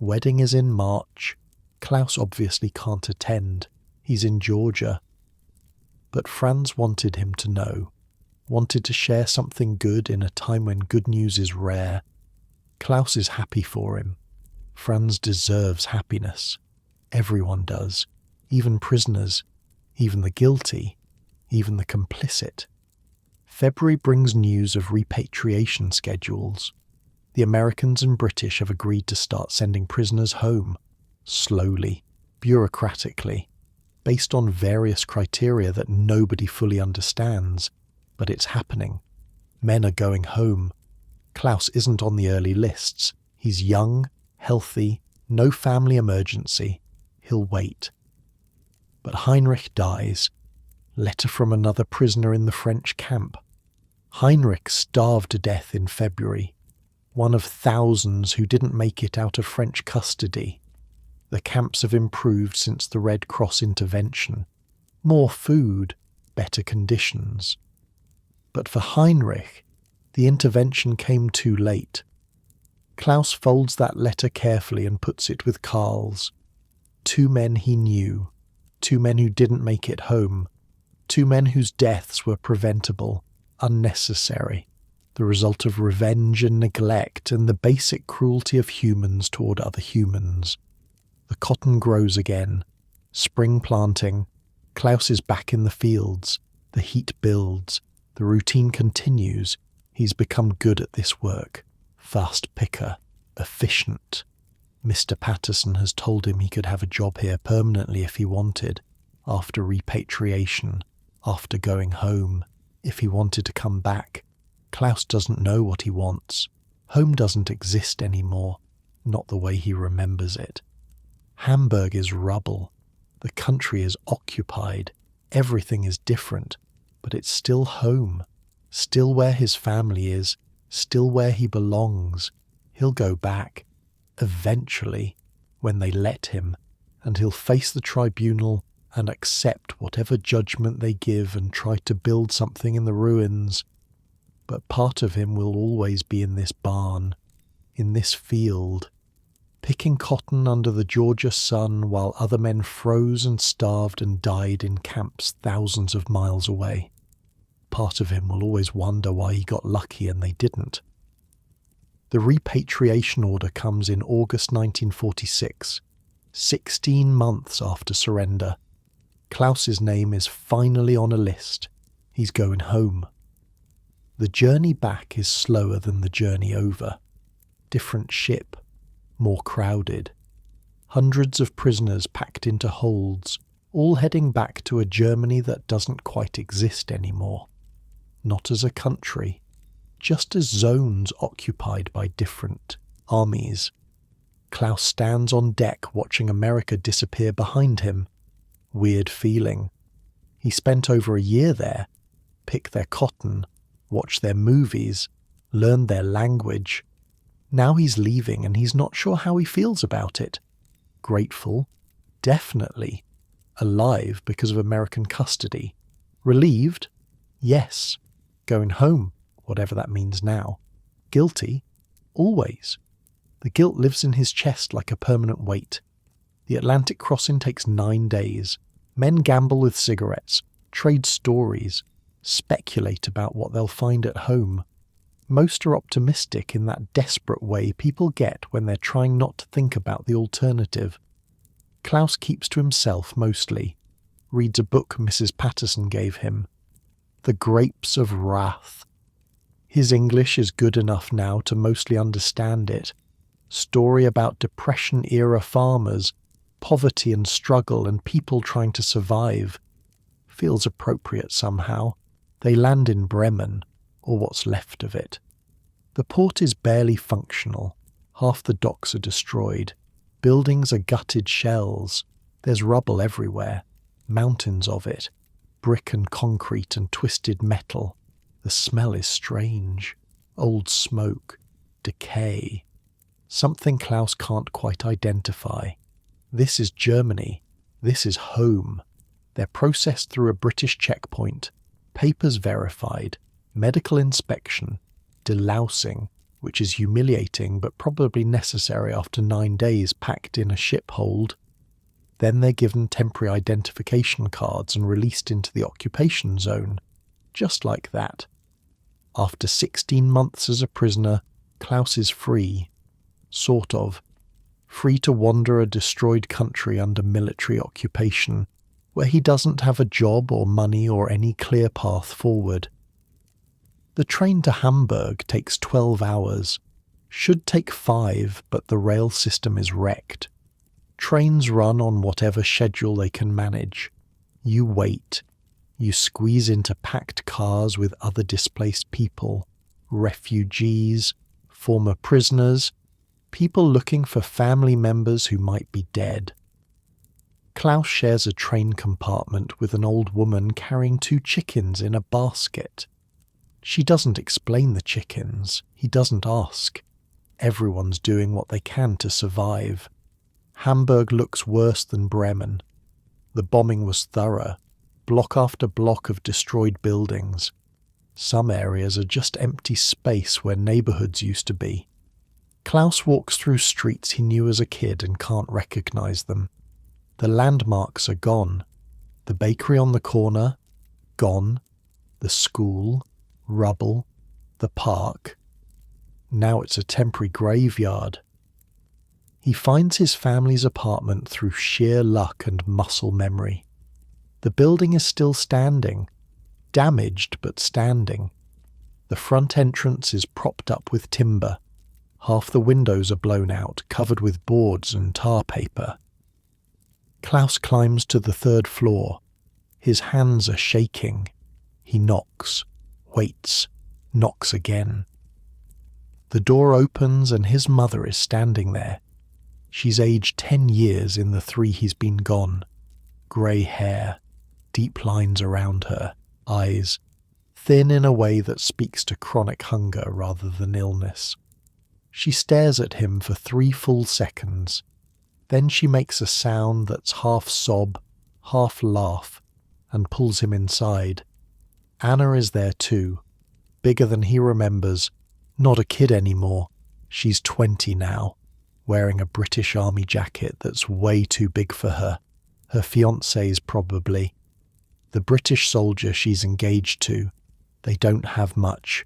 S1: Wedding is in March. Klaus obviously can't attend. He's in Georgia. But Franz wanted him to know. Wanted to share something good in a time when good news is rare. Klaus is happy for him. Franz deserves happiness. Everyone does. Even prisoners. Even the guilty. Even the complicit. February brings news of repatriation schedules. The Americans and British have agreed to start sending prisoners home. Slowly. Bureaucratically. Based on various criteria that nobody fully understands. But it's happening. Men are going home. Klaus isn't on the early lists. He's young, healthy, no family emergency. He'll wait. But Heinrich dies. Letter from another prisoner in the French camp. Heinrich starved to death in February. One of thousands who didn't make it out of French custody. The camps have improved since the Red Cross intervention. More food, better conditions. But for Heinrich, the intervention came too late. Klaus folds that letter carefully and puts it with Karl's. 2 men he knew. 2 men who didn't make it home. 2 men whose deaths were preventable, unnecessary, the result of revenge and neglect and the basic cruelty of humans toward other humans. The cotton grows again. Spring planting. Klaus is back in the fields. The heat builds. The routine continues. He's become good at this work. Fast picker. Efficient. Mr. Patterson has told him he could have a job here permanently if he wanted. After repatriation. After going home. If he wanted to come back. Klaus doesn't know what he wants. Home doesn't exist anymore. Not the way he remembers it. Hamburg is rubble. The country is occupied. Everything is different. But it's still home. Still where his family is. Still where he belongs. He'll go back. Eventually. When they let him. And he'll face the tribunal and accept whatever judgment they give and try to build something in the ruins. But part of him will always be in this barn. In this field. Picking cotton under the Georgia sun while other men froze and starved and died in camps thousands of miles away. Part of him will always wonder why he got lucky and they didn't. The repatriation order comes in August 1946, 16 months after surrender. Klaus's name is finally on a list. He's going home. The journey back is slower than the journey over. Different ship. More crowded. Hundreds of prisoners packed into holds, all heading back to a Germany that doesn't quite exist anymore. Not as a country, just as zones occupied by different armies. Klaus stands on deck watching America disappear behind him. Weird feeling. He spent over a year there, picked their cotton, watched their movies, learned their language. Now he's leaving and he's not sure how he feels about it. Grateful? Definitely. Alive because of American custody. Relieved? Yes. Going home, whatever that means now. Guilty? Always. The guilt lives in his chest like a permanent weight. The Atlantic crossing takes 9 days. Men gamble with cigarettes, trade stories, speculate about what they'll find at home. Most are optimistic in that desperate way people get when they're trying not to think about the alternative. Klaus keeps to himself mostly. Reads a book Mrs. Patterson gave him. The Grapes of Wrath. His English is good enough now to mostly understand it. Story about Depression-era farmers, poverty and struggle and people trying to survive. Feels appropriate somehow. They land in Bremen, or what's left of it. The port is barely functional. Half the docks are destroyed. Buildings are gutted shells. There's rubble everywhere, mountains of it, brick and concrete and twisted metal. The smell is strange. Old smoke, decay. Something Klaus can't quite identify. This is Germany. This is home. They're processed through a British checkpoint, papers verified, medical inspection, delousing, which is humiliating but probably necessary after 9 days packed in a ship hold. Then they're given temporary identification cards and released into the occupation zone, just like that. After 16 months as a prisoner, Klaus is free. Sort of. Free to wander a destroyed country under military occupation, where he doesn't have a job or money or any clear path forward. The train to Hamburg takes 12 hours. Should take 5, but the rail system is wrecked. Trains run on whatever schedule they can manage. You wait. You squeeze into packed cars with other displaced people, refugees, former prisoners, people looking for family members who might be dead. Klaus shares a train compartment with an old woman carrying 2 chickens in a basket. She doesn't explain the chickens. He doesn't ask. Everyone's doing what they can to survive. Hamburg looks worse than Bremen. The bombing was thorough, block after block of destroyed buildings. Some areas are just empty space where neighbourhoods used to be. Klaus walks through streets he knew as a kid and can't recognise them. The landmarks are gone. The bakery on the corner, gone. The school, rubble. The park. Now it's a temporary graveyard. He finds his family's apartment through sheer luck and muscle memory. The building is still standing, damaged but standing. The front entrance is propped up with timber. Half the windows are blown out, covered with boards and tar paper. Klaus climbs to the 3rd floor. His hands are shaking. He knocks, waits, knocks again. The door opens and his mother is standing there. She's aged 10 years in the 3 he's been gone. Grey hair, deep lines around her, eyes, thin in a way that speaks to chronic hunger rather than illness. She stares at him for 3 full seconds. Then she makes a sound that's half sob, half laugh, and pulls him inside. Anna is there too, bigger than he remembers, not a kid anymore. She's 20 now, wearing a British Army jacket that's way too big for her. Her fiancé's probably. The British soldier she's engaged to. They don't have much.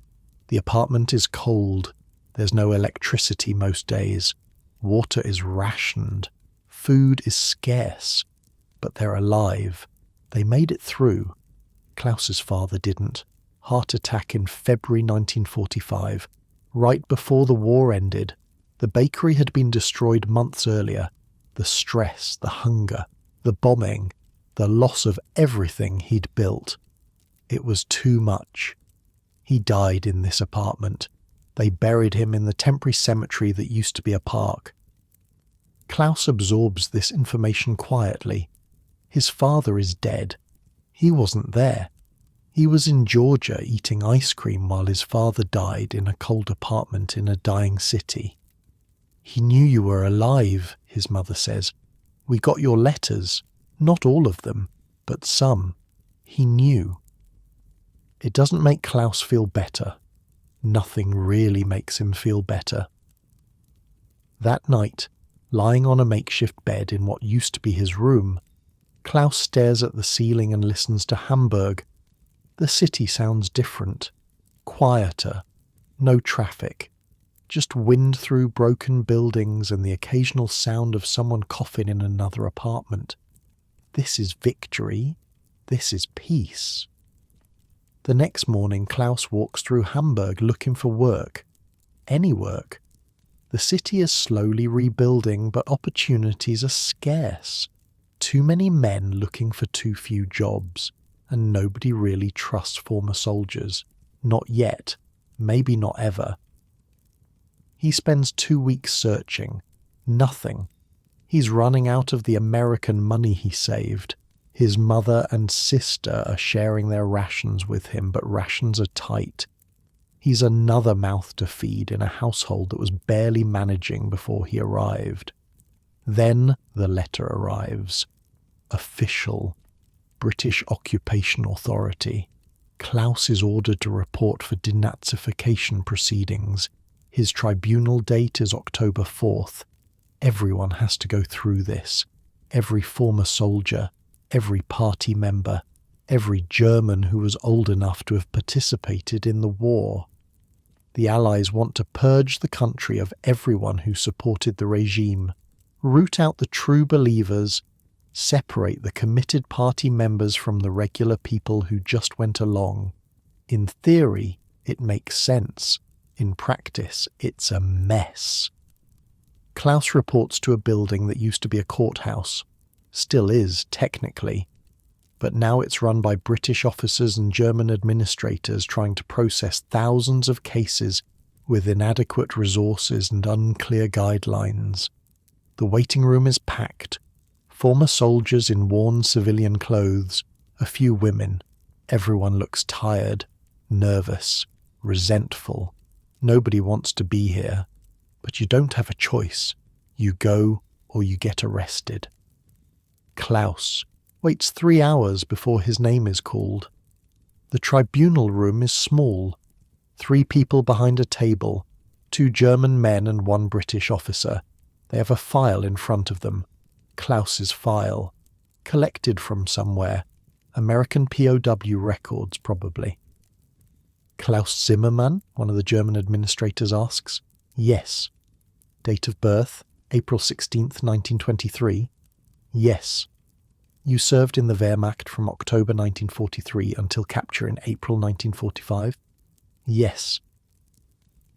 S1: The apartment is cold. There's no electricity most days. Water is rationed. Food is scarce. But they're alive. They made it through. Klaus's father didn't. Heart attack in February 1945, right before the war ended. The bakery had been destroyed months earlier. The stress, the hunger, the bombing, the loss of everything he'd built. It was too much. He died in this apartment. They buried him in the temporary cemetery that used to be a park. Klaus absorbs this information quietly. His father is dead. He wasn't there. He was in Georgia eating ice cream while his father died in a cold apartment in a dying city. He knew you were alive, his mother says. We got your letters. Not all of them, but some. He knew. It doesn't make Klaus feel better. Nothing really makes him feel better. That night, lying on a makeshift bed in what used to be his room, Klaus stares at the ceiling and listens to Hamburg. The city sounds different, quieter, no traffic, just wind through broken buildings and the occasional sound of someone coughing in another apartment. This is victory. This is peace. The next morning, Klaus walks through Hamburg looking for work. Any work. The city is slowly rebuilding, but opportunities are scarce. Too many men looking for too few jobs, and nobody really trusts former soldiers. Not yet. Maybe not ever. He spends 2 weeks searching. Nothing. He's running out of the American money he saved. His mother and sister are sharing their rations with him, but rations are tight. He's another mouth to feed in a household that was barely managing before he arrived. Then the letter arrives. Official. British Occupation Authority. Klaus is ordered to report for denazification proceedings. His tribunal date is October 4th. Everyone has to go through this. Every former soldier, every party member, every German who was old enough to have participated in the war. The Allies want to purge the country of everyone who supported the regime, root out the true believers, separate the committed party members from the regular people who just went along. In theory, it makes sense. In practice, it's a mess. Klaus reports to a building that used to be a courthouse. Still is, technically. But now it's run by British officers and German administrators trying to process thousands of cases with inadequate resources and unclear guidelines. The waiting room is packed. Former soldiers in worn civilian clothes, a few women. Everyone looks tired, nervous, resentful. Nobody wants to be here. But you don't have a choice. You go or you get arrested. Klaus waits 3 hours before his name is called. The tribunal room is small. 3 people behind a table, 2 German men and 1 British officer. They have a file in front of them. Klaus's file. Collected from somewhere. American POW records, probably. Klaus Zimmermann, one of the German administrators asks. Yes. Date of birth, April 16th, 1923. Yes. You served in the Wehrmacht from October 1943 until capture in April 1945? Yes.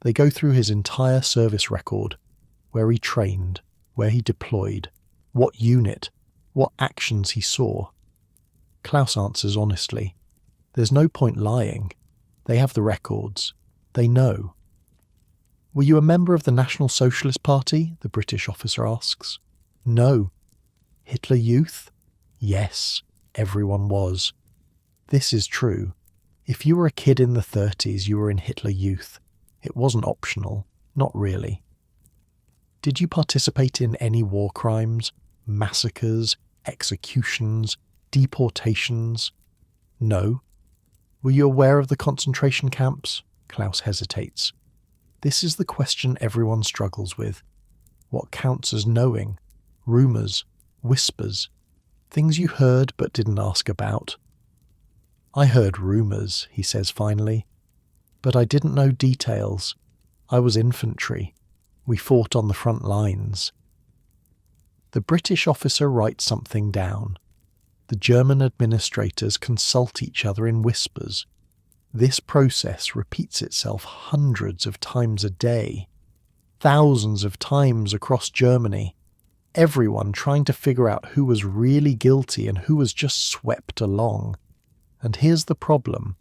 S1: They go through his entire service record, where he trained, where he deployed, what unit, what actions he saw. Klaus answers honestly. There's no point lying. They have the records. They know. Were you a member of the National Socialist Party? The British officer asks. No. Hitler Youth? Yes, everyone was. This is true. If you were a kid in the 30s, you were in Hitler Youth. It wasn't optional. Not really. Did you participate in any war crimes, massacres, executions, deportations? No. Were you aware of the concentration camps? Klaus hesitates. This is the question everyone struggles with. What counts as knowing? Rumours, whispers, things you heard but didn't ask about. I heard rumours, he says finally, but I didn't know details. I was infantry. We fought on the front lines. The British officer writes something down. The German administrators consult each other in whispers. This process repeats itself hundreds of times a day, thousands of times across Germany, everyone trying to figure out who was really guilty and who was just swept along. And here's the problem.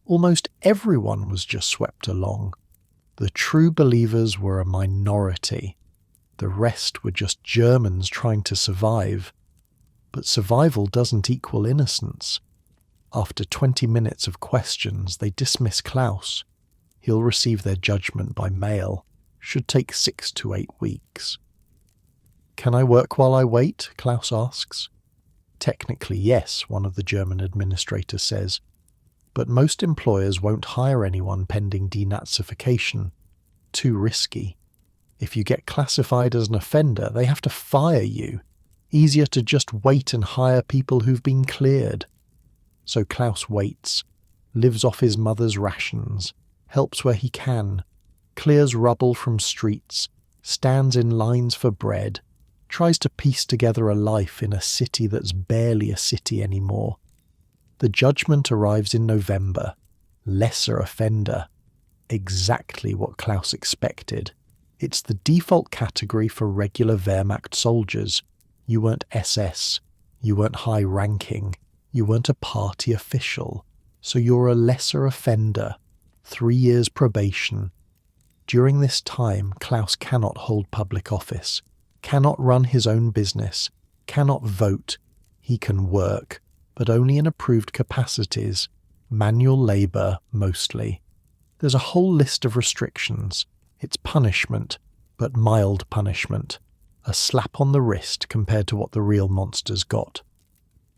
S1: Almost everyone was just swept along. The true believers were a minority. The rest were just Germans trying to survive. But survival doesn't equal innocence. After 20 minutes of questions, they dismiss Klaus. He'll receive their judgment by mail. Should take 6 to 8 weeks. Can I work while I wait? Klaus asks. Technically, yes, one of the German administrators says. But most employers won't hire anyone pending denazification. Too risky. If you get classified as an offender, they have to fire you. Easier to just wait and hire people who've been cleared. So Klaus waits, lives off his mother's rations, helps where he can, clears rubble from streets, stands in lines for bread, tries to piece together a life in a city that's barely a city anymore. The judgment arrives in November. Lesser offender. Exactly what Klaus expected. It's the default category for regular Wehrmacht soldiers. You weren't SS. You weren't high-ranking. You weren't a party official. So you're a lesser offender. 3 years probation. During this time, Klaus cannot hold public office, cannot run his own business, cannot vote. He can work, but only in approved capacities, manual labour mostly. There's a whole list of restrictions. It's punishment, but mild punishment. A slap on the wrist compared to what the real monsters got.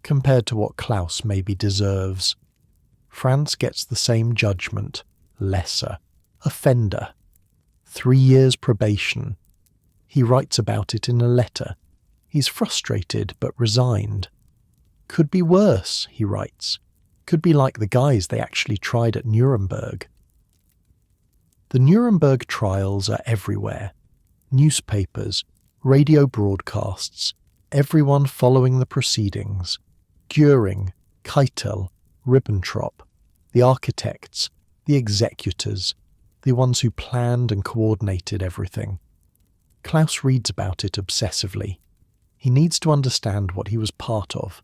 S1: Compared to what Klaus maybe deserves. Franz gets the same judgment, lesser. Offender. 3 years probation. He writes about it in a letter. He's frustrated but resigned. Could be worse, he writes. Could be like the guys they actually tried at Nuremberg. The Nuremberg Trials are everywhere. Newspapers, radio broadcasts, everyone following the proceedings. Göring, Keitel, Ribbentrop, the architects, the executors, the ones who planned and coordinated everything. Klaus reads about it obsessively. He needs to understand what he was part of,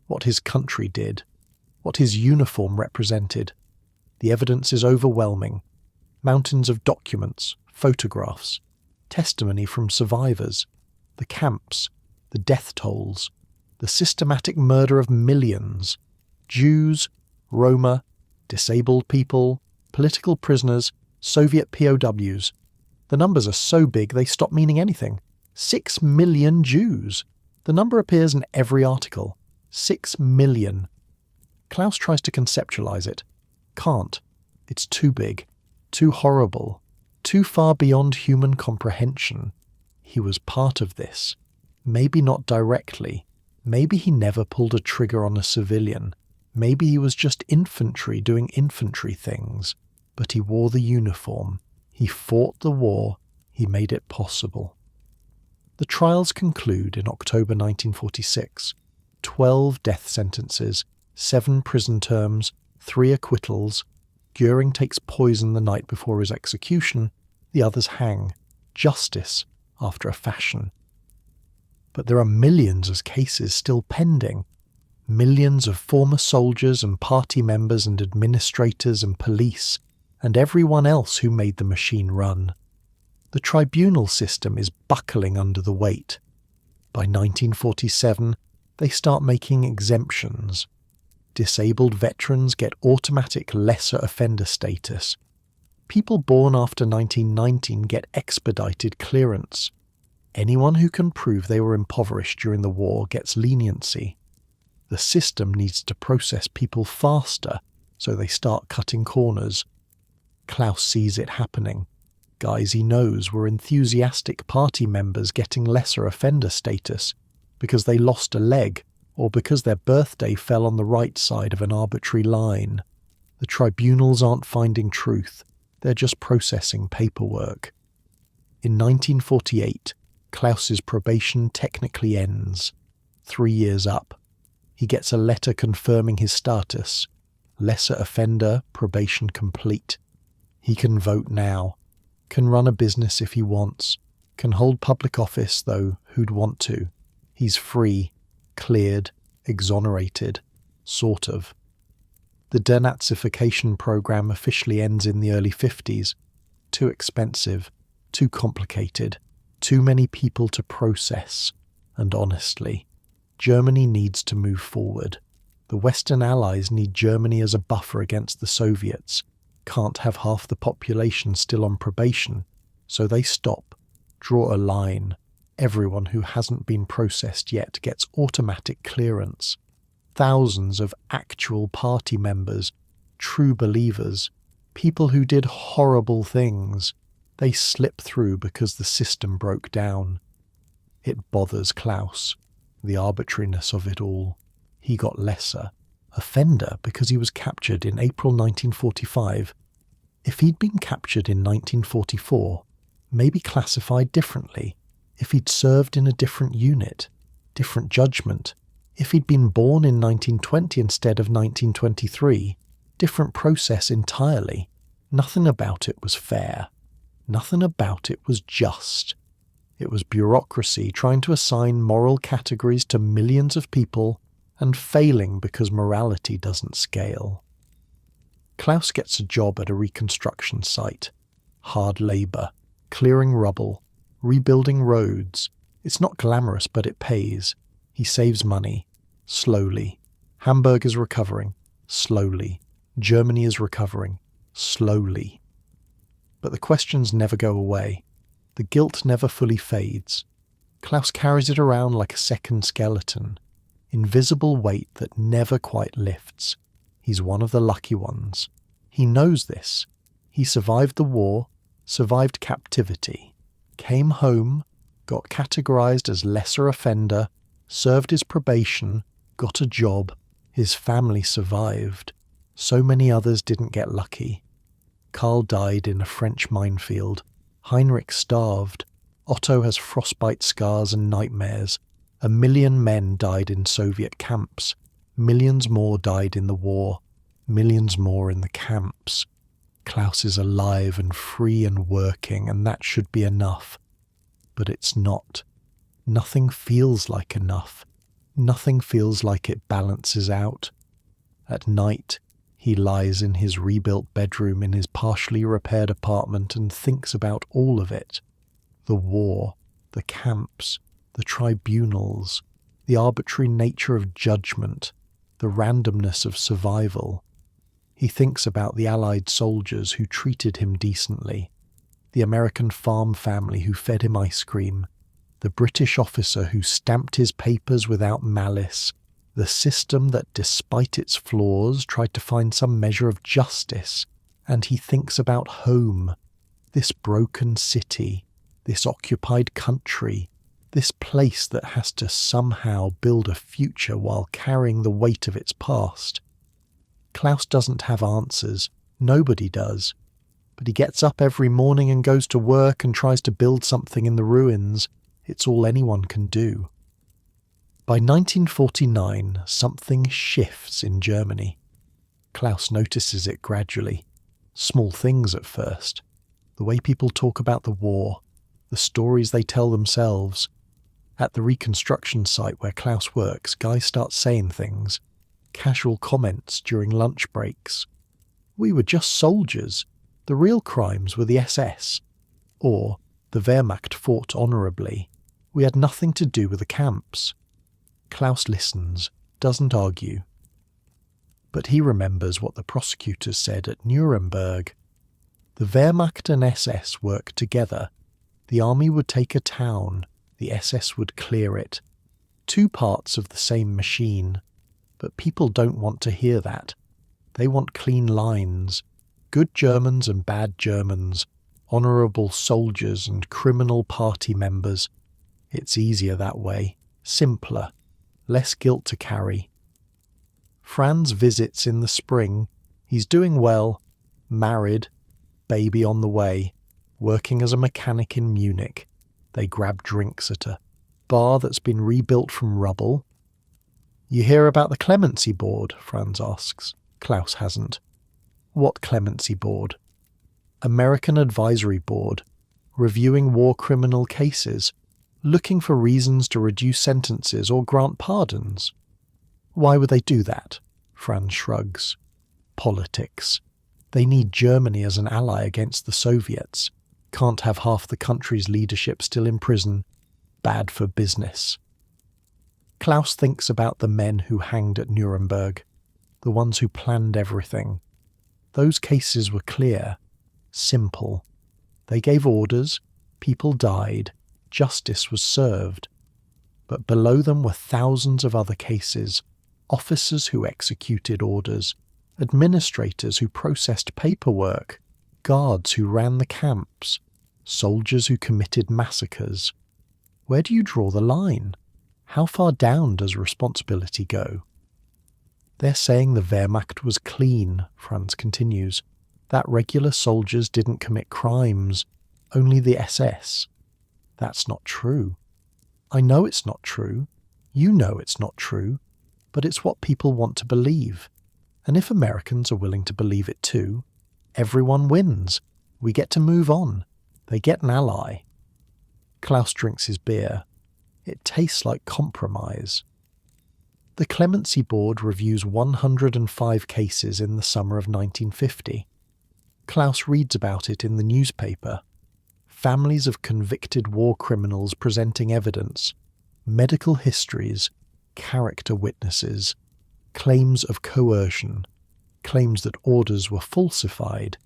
S1: what his country did, what his uniform represented. The evidence is overwhelming. Mountains of documents, photographs, testimony from survivors, the camps, the death tolls, the systematic murder of millions, Jews, Roma, disabled people, political prisoners, Soviet POWs. The numbers are so big they stop meaning anything. 6 million Jews. The number appears in every article. 6 million. Klaus tries to conceptualize it. Can't. It's too big, too horrible, too far beyond human comprehension. He was part of this. Maybe not directly. Maybe he never pulled a trigger on a civilian. Maybe he was just infantry doing infantry things. But he wore the uniform. He fought the war. He made it possible. The trials conclude in October 1946. 12 death sentences, 7 prison terms, 3 acquittals. Göring takes poison the night before his execution. The others hang. Justice, after a fashion. But there are millions of cases still pending. Millions of former soldiers and party members and administrators and police, and everyone else who made the machine run. The tribunal system is buckling under the weight. By 1947, they start making exemptions. Disabled veterans get automatic lesser offender status. People born after 1919 get expedited clearance. Anyone who can prove they were impoverished during the war gets leniency. The system needs to process people faster, so they start cutting corners. Klaus sees it happening. Guys he knows were enthusiastic party members getting lesser offender status because they lost a leg or because their birthday fell on the right side of an arbitrary line. The tribunals aren't finding truth, they're just processing paperwork. In 1948, Klaus's probation technically ends. 3 years up. He gets a letter confirming his status. Lesser offender, probation complete. He can vote now. Can run a business if he wants. Can hold public office, though who'd want to. He's free, cleared, exonerated. Sort of. The Denazification program officially ends in the early 50s. Too expensive. Too complicated. Too many people to process. And honestly, Germany needs to move forward. The Western Allies need Germany as a buffer against the Soviets. Can't have half the population still on probation, so they stop, draw a line. Everyone who hasn't been processed yet gets automatic clearance. Thousands of actual party members, true believers, people who did horrible things, they slip through because the system broke down. It bothers Klaus, the arbitrariness of it all. He got lesser. Offender because he was captured in April 1945. If he'd been captured in 1944, maybe classified differently, if he'd served in a different unit, different judgment, if he'd been born in 1920 instead of 1923, different process entirely. Nothing about it was fair. Nothing about it was just. It was bureaucracy trying to assign moral categories to millions of people and failing because morality doesn't scale. Klaus gets a job at a reconstruction site. Hard labour, clearing rubble, rebuilding roads, It's not glamorous, but it pays. He saves money. Slowly. Hamburg is recovering. Slowly. Germany is recovering. Slowly. But the questions never go away. The guilt never fully fades. Klaus carries it around like a second skeleton. Invisible weight that never quite lifts. He's one of the lucky ones. He knows this. He survived the war, survived captivity, came home, got categorized as lesser offender, served his probation, got a job. His family survived. So many others didn't get lucky. Karl died in a French minefield. Heinrich starved. Otto has frostbite scars and nightmares. 1 million men died in Soviet camps. Millions more died in the war. Millions more in the camps. Klaus is alive and free and working, and that should be enough. But it's not. Nothing feels like enough. Nothing feels like it balances out. At night, he lies in his rebuilt bedroom in his partially repaired apartment and thinks about all of it. The war, the camps, the tribunals, the arbitrary nature of judgment, the randomness of survival. He thinks about the Allied soldiers who treated him decently, the American farm family who fed him ice cream, the British officer who stamped his papers without malice, the system that, despite its flaws, tried to find some measure of justice. And he thinks about home, this broken city, this occupied country, this place that has to somehow build a future while carrying the weight of its past. Klaus doesn't have answers. Nobody does. But he gets up every morning and goes to work and tries to build something in the ruins. It's all anyone can do. By 1949, something shifts in Germany. Klaus notices it gradually. Small things at first. The way people talk about the war, the stories they tell themselves. At the reconstruction site where Klaus works, guys start saying things. Casual comments during lunch breaks. We were just soldiers. The real crimes were the SS. Or, the Wehrmacht fought honourably. We had nothing to do with the camps. Klaus listens, doesn't argue. But he remembers what the prosecutors said at Nuremberg. The Wehrmacht and SS worked together. The army would take a town, the SS would clear it. Two parts of the same machine. But people don't want to hear that. They want clean lines. Good Germans and bad Germans. Honourable soldiers and criminal party members. It's easier that way. Simpler. Less guilt to carry. Franz visits in the spring. He's doing well. Married. Baby on the way. Working as a mechanic in Munich. They grab drinks at a bar that's been rebuilt from rubble. You hear about the Clemency Board? Franz asks. Klaus hasn't. What Clemency Board? American Advisory Board. Reviewing war criminal cases. Looking for reasons to reduce sentences or grant pardons. Why would they do that? Franz shrugs. Politics. They need Germany as an ally against the Soviets. Can't have half the country's leadership still in prison. Bad for business. Klaus thinks about the men who hanged at Nuremberg, the ones who planned everything. Those cases were clear, simple. They gave orders, people died, justice was served. But below them were thousands of other cases, officers who executed orders, administrators who processed paperwork, guards who ran the camps, soldiers who committed massacres. Where do you draw the line? How far down does responsibility go? They're saying the Wehrmacht was clean, Franz continues. That regular soldiers didn't commit crimes, only the SS. That's not true. I know it's not true. You know it's not true. But it's what people want to believe. And if Americans are willing to believe it too, everyone wins. We get to move on. They get an ally. Klaus drinks his beer. It tastes like compromise. The Clemency Board reviews 105 cases in the summer of 1950. Klaus reads about it in the newspaper. families of convicted war criminals presenting evidence, medical histories, character witnesses, claims of coercion, claims that orders were falsified,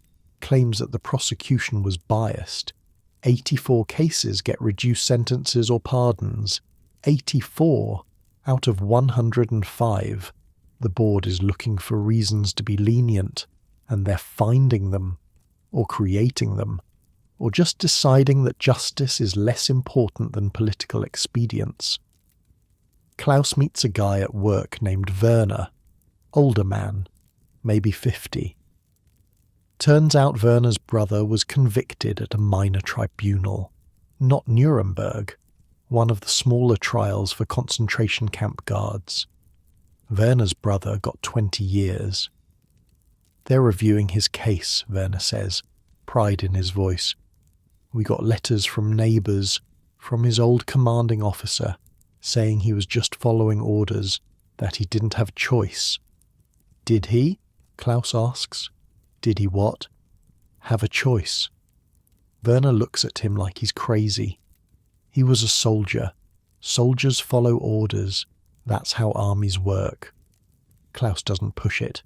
S1: claims that the prosecution was biased. 84 cases get reduced sentences or pardons. 84 out of 105. The board is looking for reasons to be lenient, and they're finding them, or creating them, or just deciding that justice is less important than political expedience. Klaus meets a guy at work named Werner, older man, maybe 50. Turns out Werner's brother was convicted at a minor tribunal, not Nuremberg, one of the smaller trials for concentration camp guards. Werner's brother got 20 years. They're reviewing his case, Werner says, pride in his voice. We got letters from neighbours, from his old commanding officer, saying he was just following orders, that he didn't have choice. Did he? Klaus asks. Did he what? Have a choice. Werner looks at him like he's crazy. He was a soldier. Soldiers follow orders. That's how armies work. Klaus doesn't push it,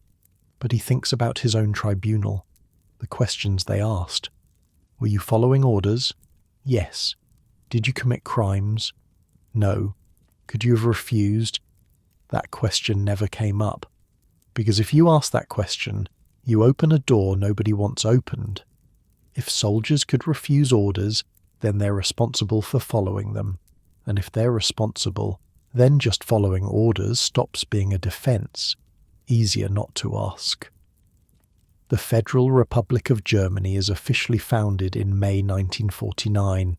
S1: but he thinks about his own tribunal, the questions they asked. Were you following orders? Yes. Did you commit crimes? No. Could you have refused? That question never came up. Because if you ask that question, you open a door nobody wants opened. If soldiers could refuse orders, then they're responsible for following them. And if they're responsible, then just following orders stops being a defence. Easier not to ask. The Federal Republic of Germany is officially founded in May 1949.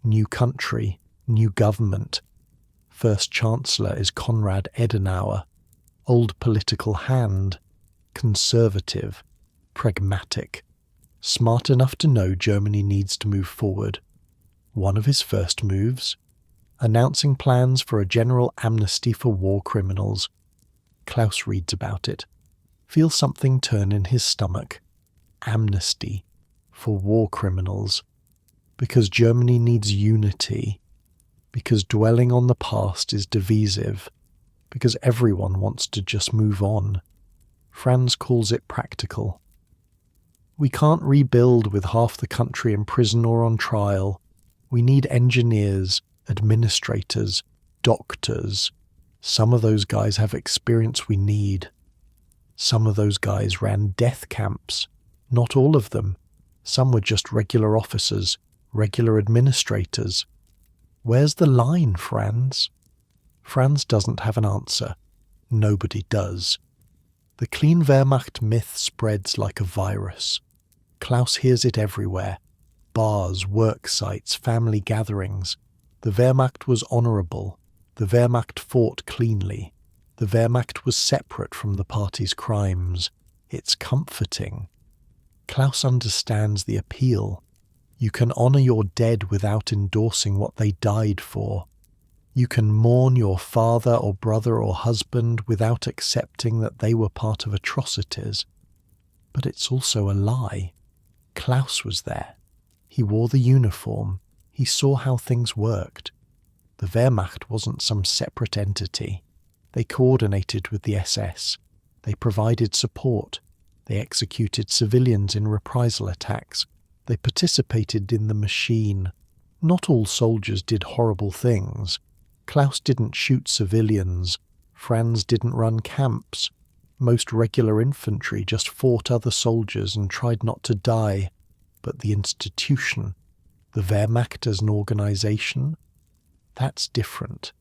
S1: New country, new government. First Chancellor is Konrad Adenauer. Old political hand. Conservative. Pragmatic. Smart enough to know Germany needs to move forward. One of his first moves? Announcing plans for a general amnesty for war criminals. Klaus reads about it. Feels something turn in his stomach. Amnesty for war criminals. Because Germany needs unity. Because dwelling on the past is divisive. Because everyone wants to just move on. Franz calls it practical. We can't rebuild with half the country in prison or on trial. We need engineers, administrators, doctors. Some of those guys have experience we need. Some of those guys ran death camps. Not all of them. Some were just regular officers, regular administrators. Where's the line, Franz? Franz doesn't have an answer. Nobody does. The clean Wehrmacht myth spreads like a virus. Klaus hears it everywhere. Bars, work sites, family gatherings. The Wehrmacht was honourable. The Wehrmacht fought cleanly. The Wehrmacht was separate from the party's crimes. It's comforting. Klaus understands the appeal. You can honour your dead without endorsing what they died for. You can mourn your father or brother or husband without accepting that they were part of atrocities. But it's also a lie. Klaus was there. He wore the uniform. He saw how things worked. The Wehrmacht wasn't some separate entity. They coordinated with the SS. They provided support. They executed civilians in reprisal attacks. They participated in the machine. Not all soldiers did horrible things. Klaus didn't shoot civilians. Franz didn't run camps. Most regular infantry just fought other soldiers and tried not to die. But the institution, the Wehrmacht as an organisation, that's different.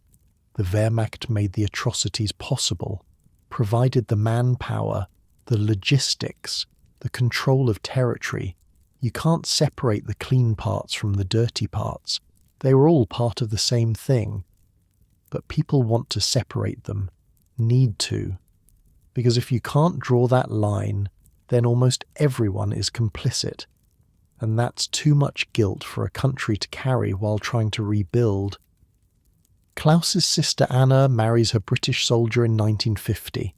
S1: The Wehrmacht made the atrocities possible, provided the manpower, the logistics, the control of territory. You can't separate the clean parts from the dirty parts. They were all part of the same thing. But people want to separate them, need to. Because if you can't draw that line, then almost everyone is complicit. And that's too much guilt for a country to carry while trying to rebuild. Klaus's sister Anna marries her British soldier in 1950.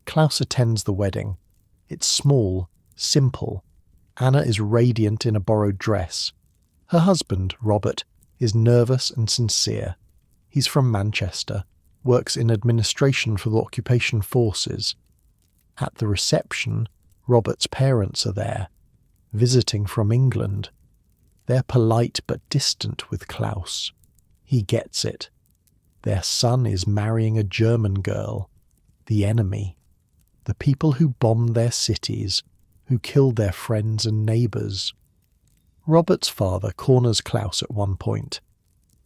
S1: Klaus attends the wedding. It's small, simple. Anna is radiant in a borrowed dress. Her husband, Robert, is nervous and sincere. He's from Manchester, works in administration for the occupation forces. At the reception, Robert's parents are there, visiting from England. They're polite but distant with Klaus. He gets it. Their son is marrying a German girl, the enemy, the people who bombed their cities, who killed their friends and neighbours. Robert's father corners Klaus at one point.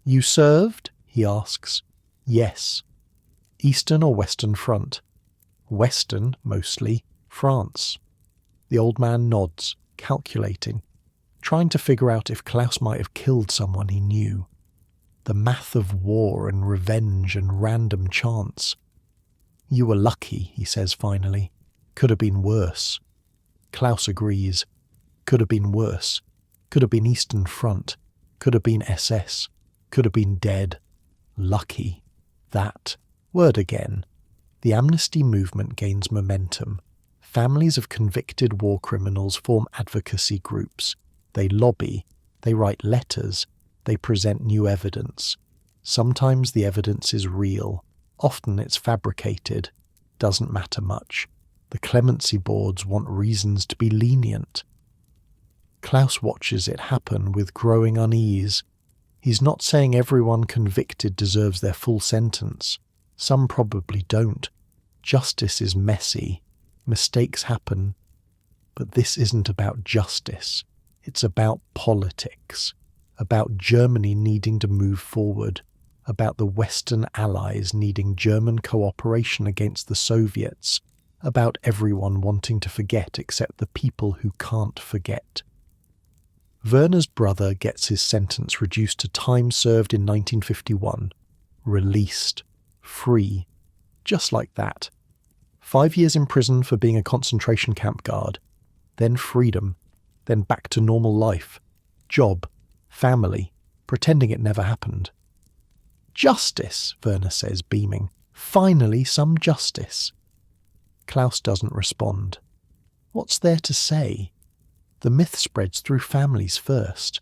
S1: "You served?" he asks. "Yes." "Eastern or Western Front?" "Western, mostly. France." The old man nods, calculating, trying to figure out if Klaus might have killed someone he knew. The math of war and revenge and random chance. "You were lucky," he says finally. "Could have been worse." Klaus agrees. Could have been worse. Could have been Eastern Front. Could have been SS. Could have been dead. Lucky. That word again. The amnesty movement gains momentum. Families of convicted war criminals form advocacy groups. They lobby. They write letters. They present new evidence. Sometimes the evidence is real. Often it's fabricated. Doesn't matter much. The clemency boards want reasons to be lenient. Klaus watches it happen with growing unease. He's not saying everyone convicted deserves their full sentence. Some probably don't. Justice is messy. Mistakes happen. But this isn't about justice. It's about politics. About Germany needing to move forward. About the Western Allies needing German cooperation against the Soviets. About everyone wanting to forget except the people who can't forget. Werner's brother gets his sentence reduced to time served in 1951. Released. Free. Just like that. 5 years in prison for being a concentration camp guard. Then freedom. Then back to normal life. Job. Family. Pretending it never happened. "Justice," Werner says, beaming. "Finally some justice." Klaus doesn't respond. What's there to say? The myth spreads through families first.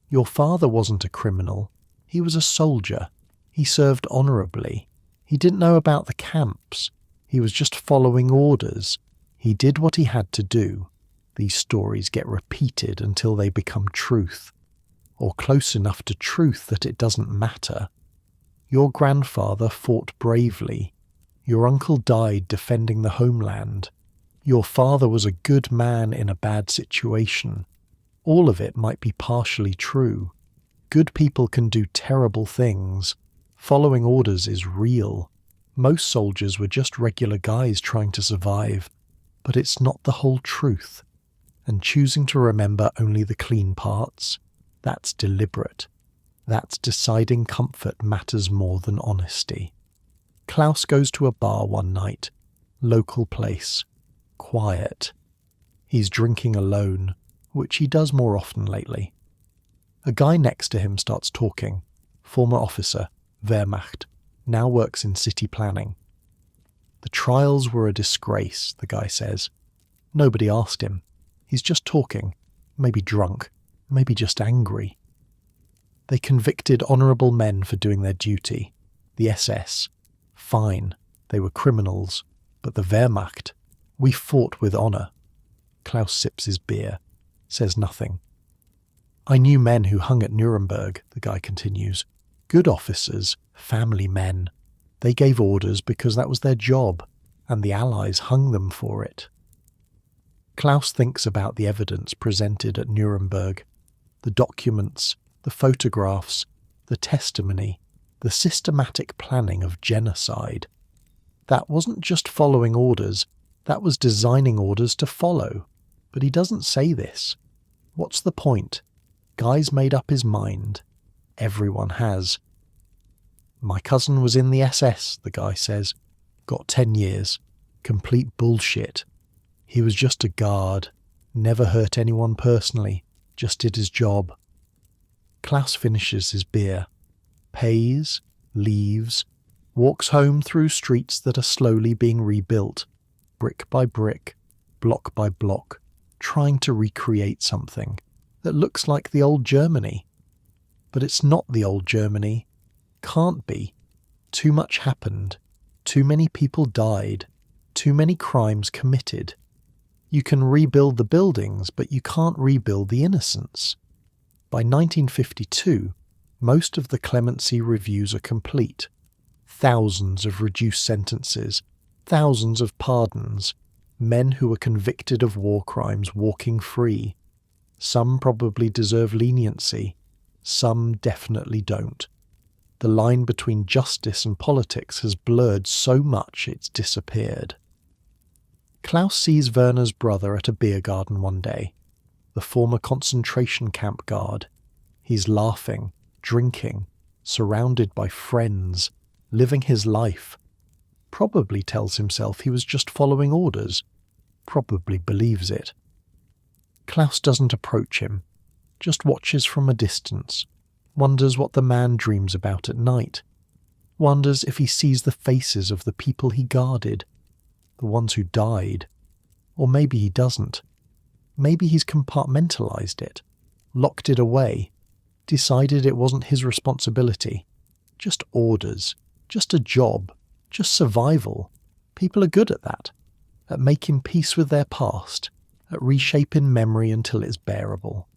S1: Your father wasn't a criminal. He was a soldier. He served honourably. He didn't know about the camps. He was just following orders. He did what he had to do. These stories get repeated until they become truth. Or close enough to truth that it doesn't matter. Your grandfather fought bravely. Your uncle died defending the homeland. Your father was a good man in a bad situation. All of it might be partially true. Good people can do terrible things. Following orders is real. Most soldiers were just regular guys trying to survive. But it's not the whole truth. And choosing to remember only the clean parts, that's deliberate. That's deciding comfort matters more than honesty. Klaus goes to a bar one night. Local place. Quiet. He's drinking alone, which he does more often lately. A guy next to him starts talking. Former officer, Wehrmacht, now works in city planning. "The trials were a disgrace," the guy says. Nobody asked him. He's just talking, maybe drunk, maybe just angry. They convicted honourable men for doing their duty. The SS. Fine, they were criminals, but the Wehrmacht, we fought with honour. Klaus sips his beer, says nothing. "I knew men who hung at Nuremberg," the guy continues. "Good officers, family men. They gave orders because that was their job, and the Allies hung them for it." Klaus thinks about the evidence presented at Nuremberg, the documents, the photographs, the testimony, the systematic planning of genocide. That wasn't just following orders, that was designing orders to follow. But he doesn't say this. What's the point? Guy's made up his mind. Everyone has. "My cousin was in the SS," the guy says. "Got 10 years. Complete bullshit. He was just a guard. Never hurt anyone personally. Just did his job." Klaus finishes his beer. Pays, leaves, walks home through streets that are slowly being rebuilt, brick by brick, block by block, trying to recreate something. that looks like the old Germany. But it's not the old Germany. Can't be. Too much happened. Too many people died. Too many crimes committed. You can rebuild the buildings, but you can't rebuild the innocents. By 1952, most of the clemency reviews are complete. Thousands of reduced sentences, thousands of pardons, men who were convicted of war crimes walking free. Some probably deserve leniency, some definitely don't. The line between justice and politics has blurred so much it's disappeared. Klaus sees Werner's brother at a beer garden one day, the former concentration camp guard. He's laughing, drinking, surrounded by friends, living his life. Probably tells himself he was just following orders. Probably believes it. Klaus doesn't approach him, just watches from a distance, wonders what the man dreams about at night, wonders if he sees the faces of the people he guarded, the ones who died. Or maybe he doesn't. Maybe he's compartmentalized it, locked it away, decided it wasn't his responsibility. Just orders, just a job, just survival. People are good at that, at making peace with their past, at reshaping memory until it's bearable.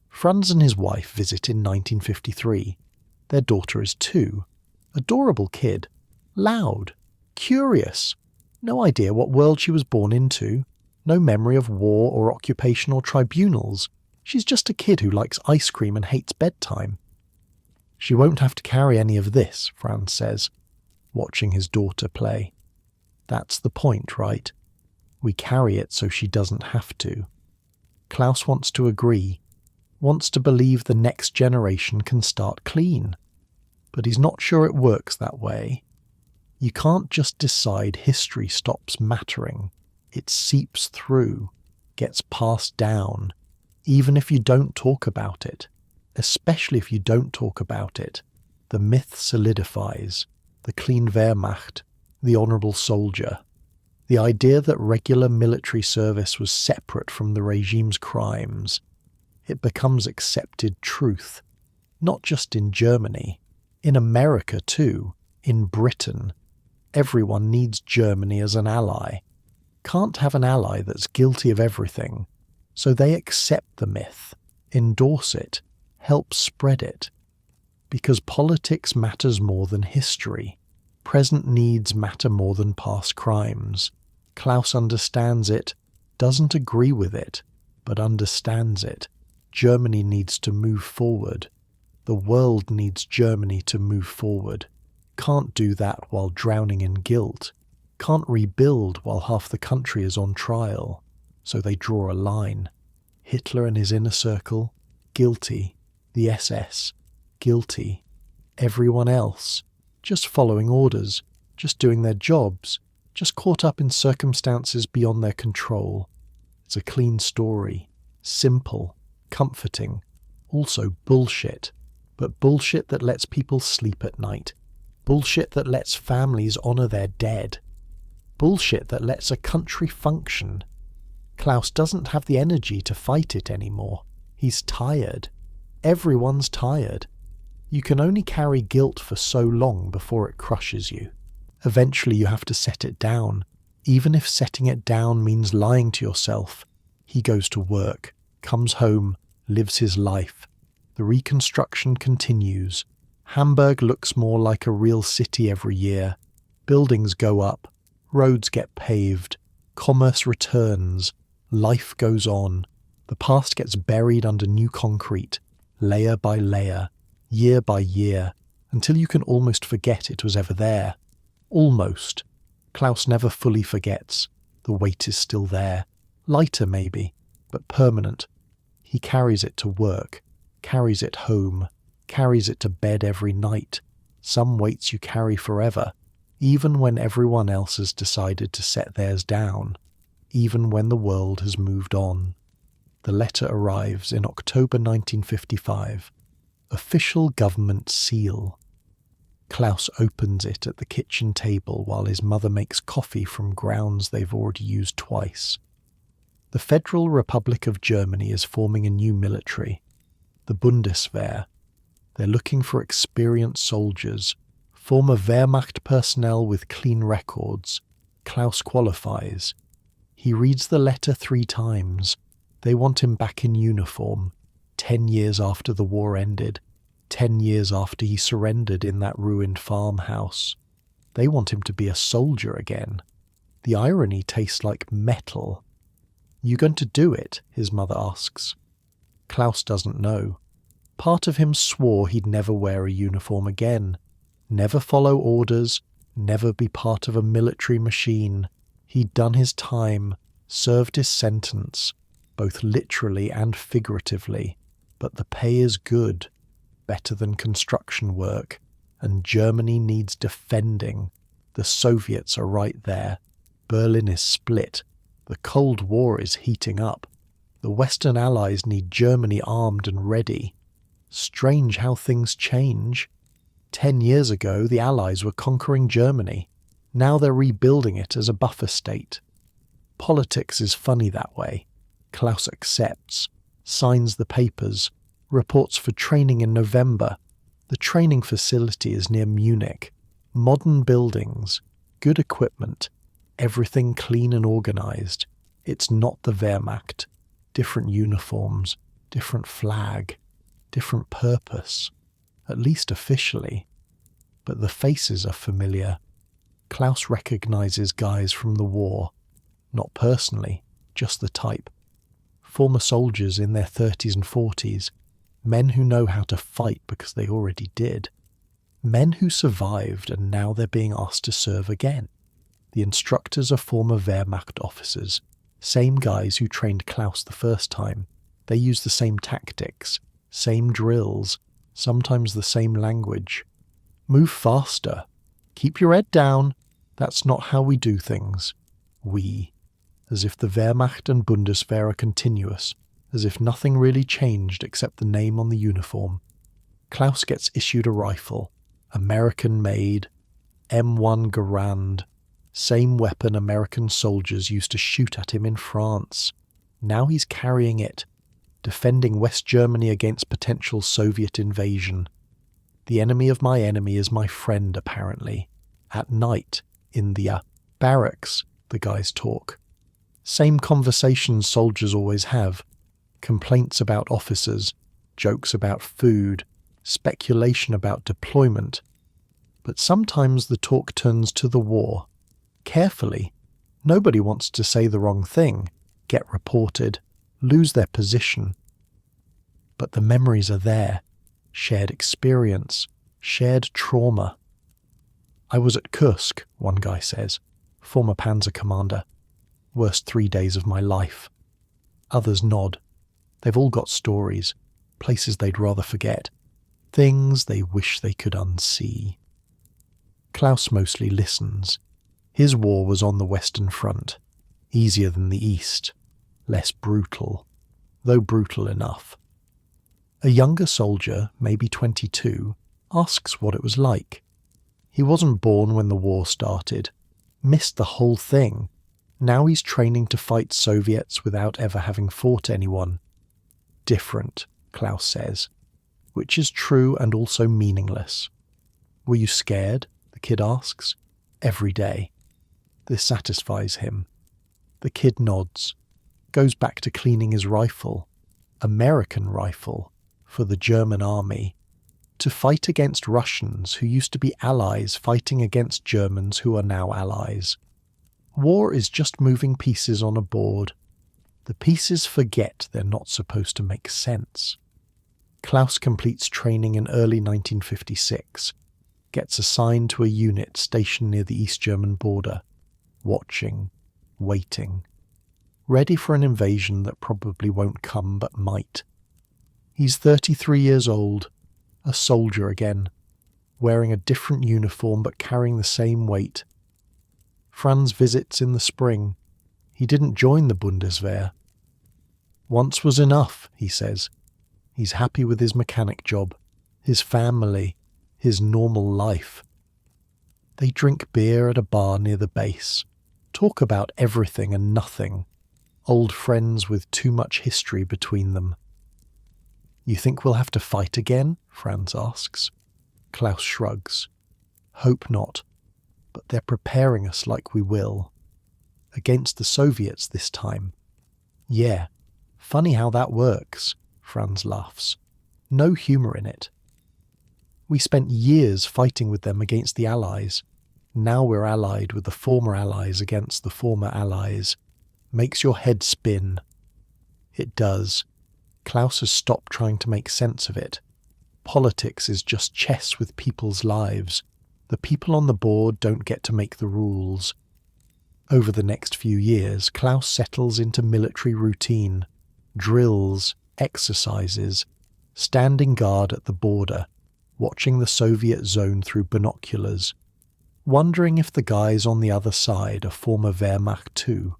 S1: Franz and his wife visit in 1953. Their daughter is 2. Adorable kid. Loud. Curious. No idea what world she was born into. No memory of war or occupational tribunals. She's just a kid who likes ice cream and hates bedtime. She won't have to carry any of this, Franz says, watching his daughter play. That's the point, right? We carry it so she doesn't have to. Klaus wants to agree, wants to believe the next generation can start clean. But he's not sure it works that way. You can't just decide history stops mattering. It seeps through, gets passed down, even if you don't talk about it. Especially if you don't talk about it. The myth solidifies. The clean Wehrmacht, the honourable soldier. The idea that regular military service was separate from the regime's crimes. It becomes accepted truth, not just in Germany, in America too, in Britain. Everyone needs Germany as an ally. Can't have an ally that's guilty of everything, so they accept the myth, endorse it, help spread it. Because politics matters more than history. Present needs matter more than past crimes. Klaus understands it, doesn't agree with it, but understands it. Germany needs to move forward. The world needs Germany to move forward. Can't do that while drowning in guilt. Can't rebuild while half the country is on trial. So they draw a line. Hitler and his inner circle, guilty. The SS, guilty. Everyone else, just following orders, just doing their jobs, just caught up in circumstances beyond their control. It's a clean story, simple, comforting, also bullshit, but bullshit that lets people sleep at night, bullshit that lets families honour their dead, bullshit that lets a country function. Klaus doesn't have the energy to fight it anymore. He's tired. Everyone's tired. You can only carry guilt for so long before it crushes you. Eventually you have to set it down, even if setting it down means lying to yourself. He goes to work, comes home, lives his life. The reconstruction continues. Hamburg looks more like a real city every year. Buildings go up, roads get paved, commerce returns, life goes on. The past gets buried under new concrete, layer by layer, year by year, until you can almost forget it was ever there. Almost. Klaus never fully forgets. The weight is still there. Lighter maybe, but permanent. He carries it to work, carries it home, carries it to bed every night. Some weights you carry forever, even when everyone else has decided to set theirs down, even when the world has moved on. The letter arrives in October 1955. Official government seal. Klaus opens it at the kitchen table while his mother makes coffee from grounds they've already used twice. The Federal Republic of Germany is forming a new military, the Bundeswehr. They're looking for experienced soldiers, former Wehrmacht personnel with clean records. Klaus qualifies. He reads the letter 3 times. They want him back in uniform, 10 years after the war ended, 10 years after he surrendered in that ruined farmhouse. They want him to be a soldier again. The irony tastes like metal. "You going to do it?" his mother asks. Klaus doesn't know. Part of him swore he'd never wear a uniform again, never follow orders, never be part of a military machine. He'd done his time, served his sentence, both literally and figuratively, but the pay is good, better than construction work, and Germany needs defending. The Soviets are right there. Berlin is split. The Cold War is heating up. The Western Allies need Germany armed and ready. Strange how things change. 10 years ago, the Allies were conquering Germany. Now they're rebuilding it as a buffer state. Politics is funny that way. Klaus accepts, signs the papers, reports for training in November. The training facility is near Munich. Modern buildings, good equipment, everything clean and organized. It's not the Wehrmacht. Different uniforms, different flag, different purpose, at least officially. But the faces are familiar. Klaus recognizes guys from the war, not personally, just the type. Former soldiers in their 30s and 40s, men who know how to fight because they already did. Men who survived and now they're being asked to serve again. The instructors are former Wehrmacht officers, same guys who trained Klaus the first time. They use the same tactics, same drills, sometimes the same language. Move faster. Keep your head down. That's not how we do things. We. As if the Wehrmacht and Bundeswehr are continuous, as if nothing really changed except the name on the uniform. Klaus gets issued a rifle, American-made, M1 Garand, same weapon American soldiers used to shoot at him in France. Now he's carrying it, defending West Germany against potential Soviet invasion. The enemy of my enemy is my friend, apparently. At night, in the barracks, the guys talk. Same conversations soldiers always have. Complaints about officers, jokes about food, speculation about deployment. But sometimes the talk turns to the war. Carefully. Nobody wants to say the wrong thing, get reported, lose their position. But the memories are there. Shared experience, shared trauma. "I was at Kursk," one guy says, former panzer commander. "Worst 3 days of my life." Others nod. They've all got stories, places they'd rather forget, things they wish they could unsee. Klaus mostly listens. His war was on the Western Front, easier than the East, less brutal, though brutal enough. A younger soldier, maybe 22, asks what it was like. He wasn't born when the war started, missed the whole thing. Now he's training to fight Soviets without ever having fought anyone. Different, Klaus says, which is true and also meaningless. "Were you scared?" the kid asks. "Every day." This satisfies him. The kid nods, goes back to cleaning his rifle, American rifle, for the German army, to fight against Russians who used to be allies fighting against Germans who are now allies. War is just moving pieces on a board. The pieces forget they're not supposed to make sense. Klaus completes training in early 1956, gets assigned to a unit stationed near the East German border, watching, waiting, ready for an invasion that probably won't come but might. He's 33 years old, a soldier again, wearing a different uniform but carrying the same weight. Franz visits in the spring. He didn't join the Bundeswehr. "Once was enough," he says. He's happy with his mechanic job, his family, his normal life. They drink beer at a bar near the base, talk about everything and nothing. Old friends with too much history between them. "You think we'll have to fight again?" Franz asks. Klaus shrugs. "Hope not, but they're preparing us like we will. Against the Soviets this time." "Yeah, funny how that works," Franz laughs. "No humour in it. We spent years fighting with them against the Allies. Now we're allied with the former Allies against the former Allies. Makes your head spin." It does. Klaus has stopped trying to make sense of it. Politics is just chess with people's lives. The people on the board don't get to make the rules. Over the next few years, Klaus settles into military routine, drills, exercises, standing guard at the border, watching the Soviet zone through binoculars, wondering if the guys on the other side are former Wehrmacht too.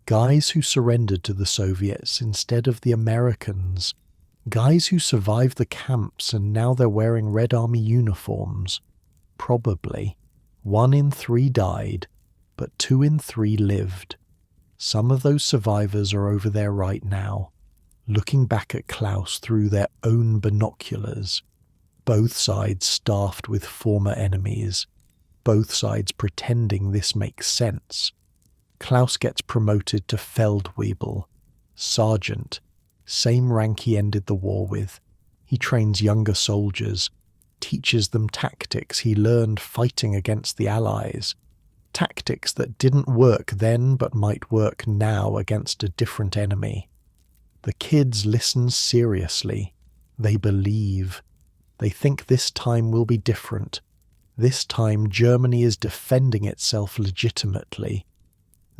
S1: Guys who surrendered to the Soviets instead of the Americans. Guys who survived the camps and now they're wearing Red Army uniforms. Probably. 1 in 3 died, but 2 in 3 lived. Some of those survivors are over there right now, looking back at Klaus through their own binoculars. Both sides staffed with former enemies. Both sides pretending this makes sense. Klaus gets promoted to Feldwebel, sergeant, same rank he ended the war with. He trains younger soldiers, teaches them tactics he learned fighting against the Allies. Tactics that didn't work then but might work now against a different enemy. The kids listen seriously. They believe. They think this time will be different. This time Germany is defending itself legitimately.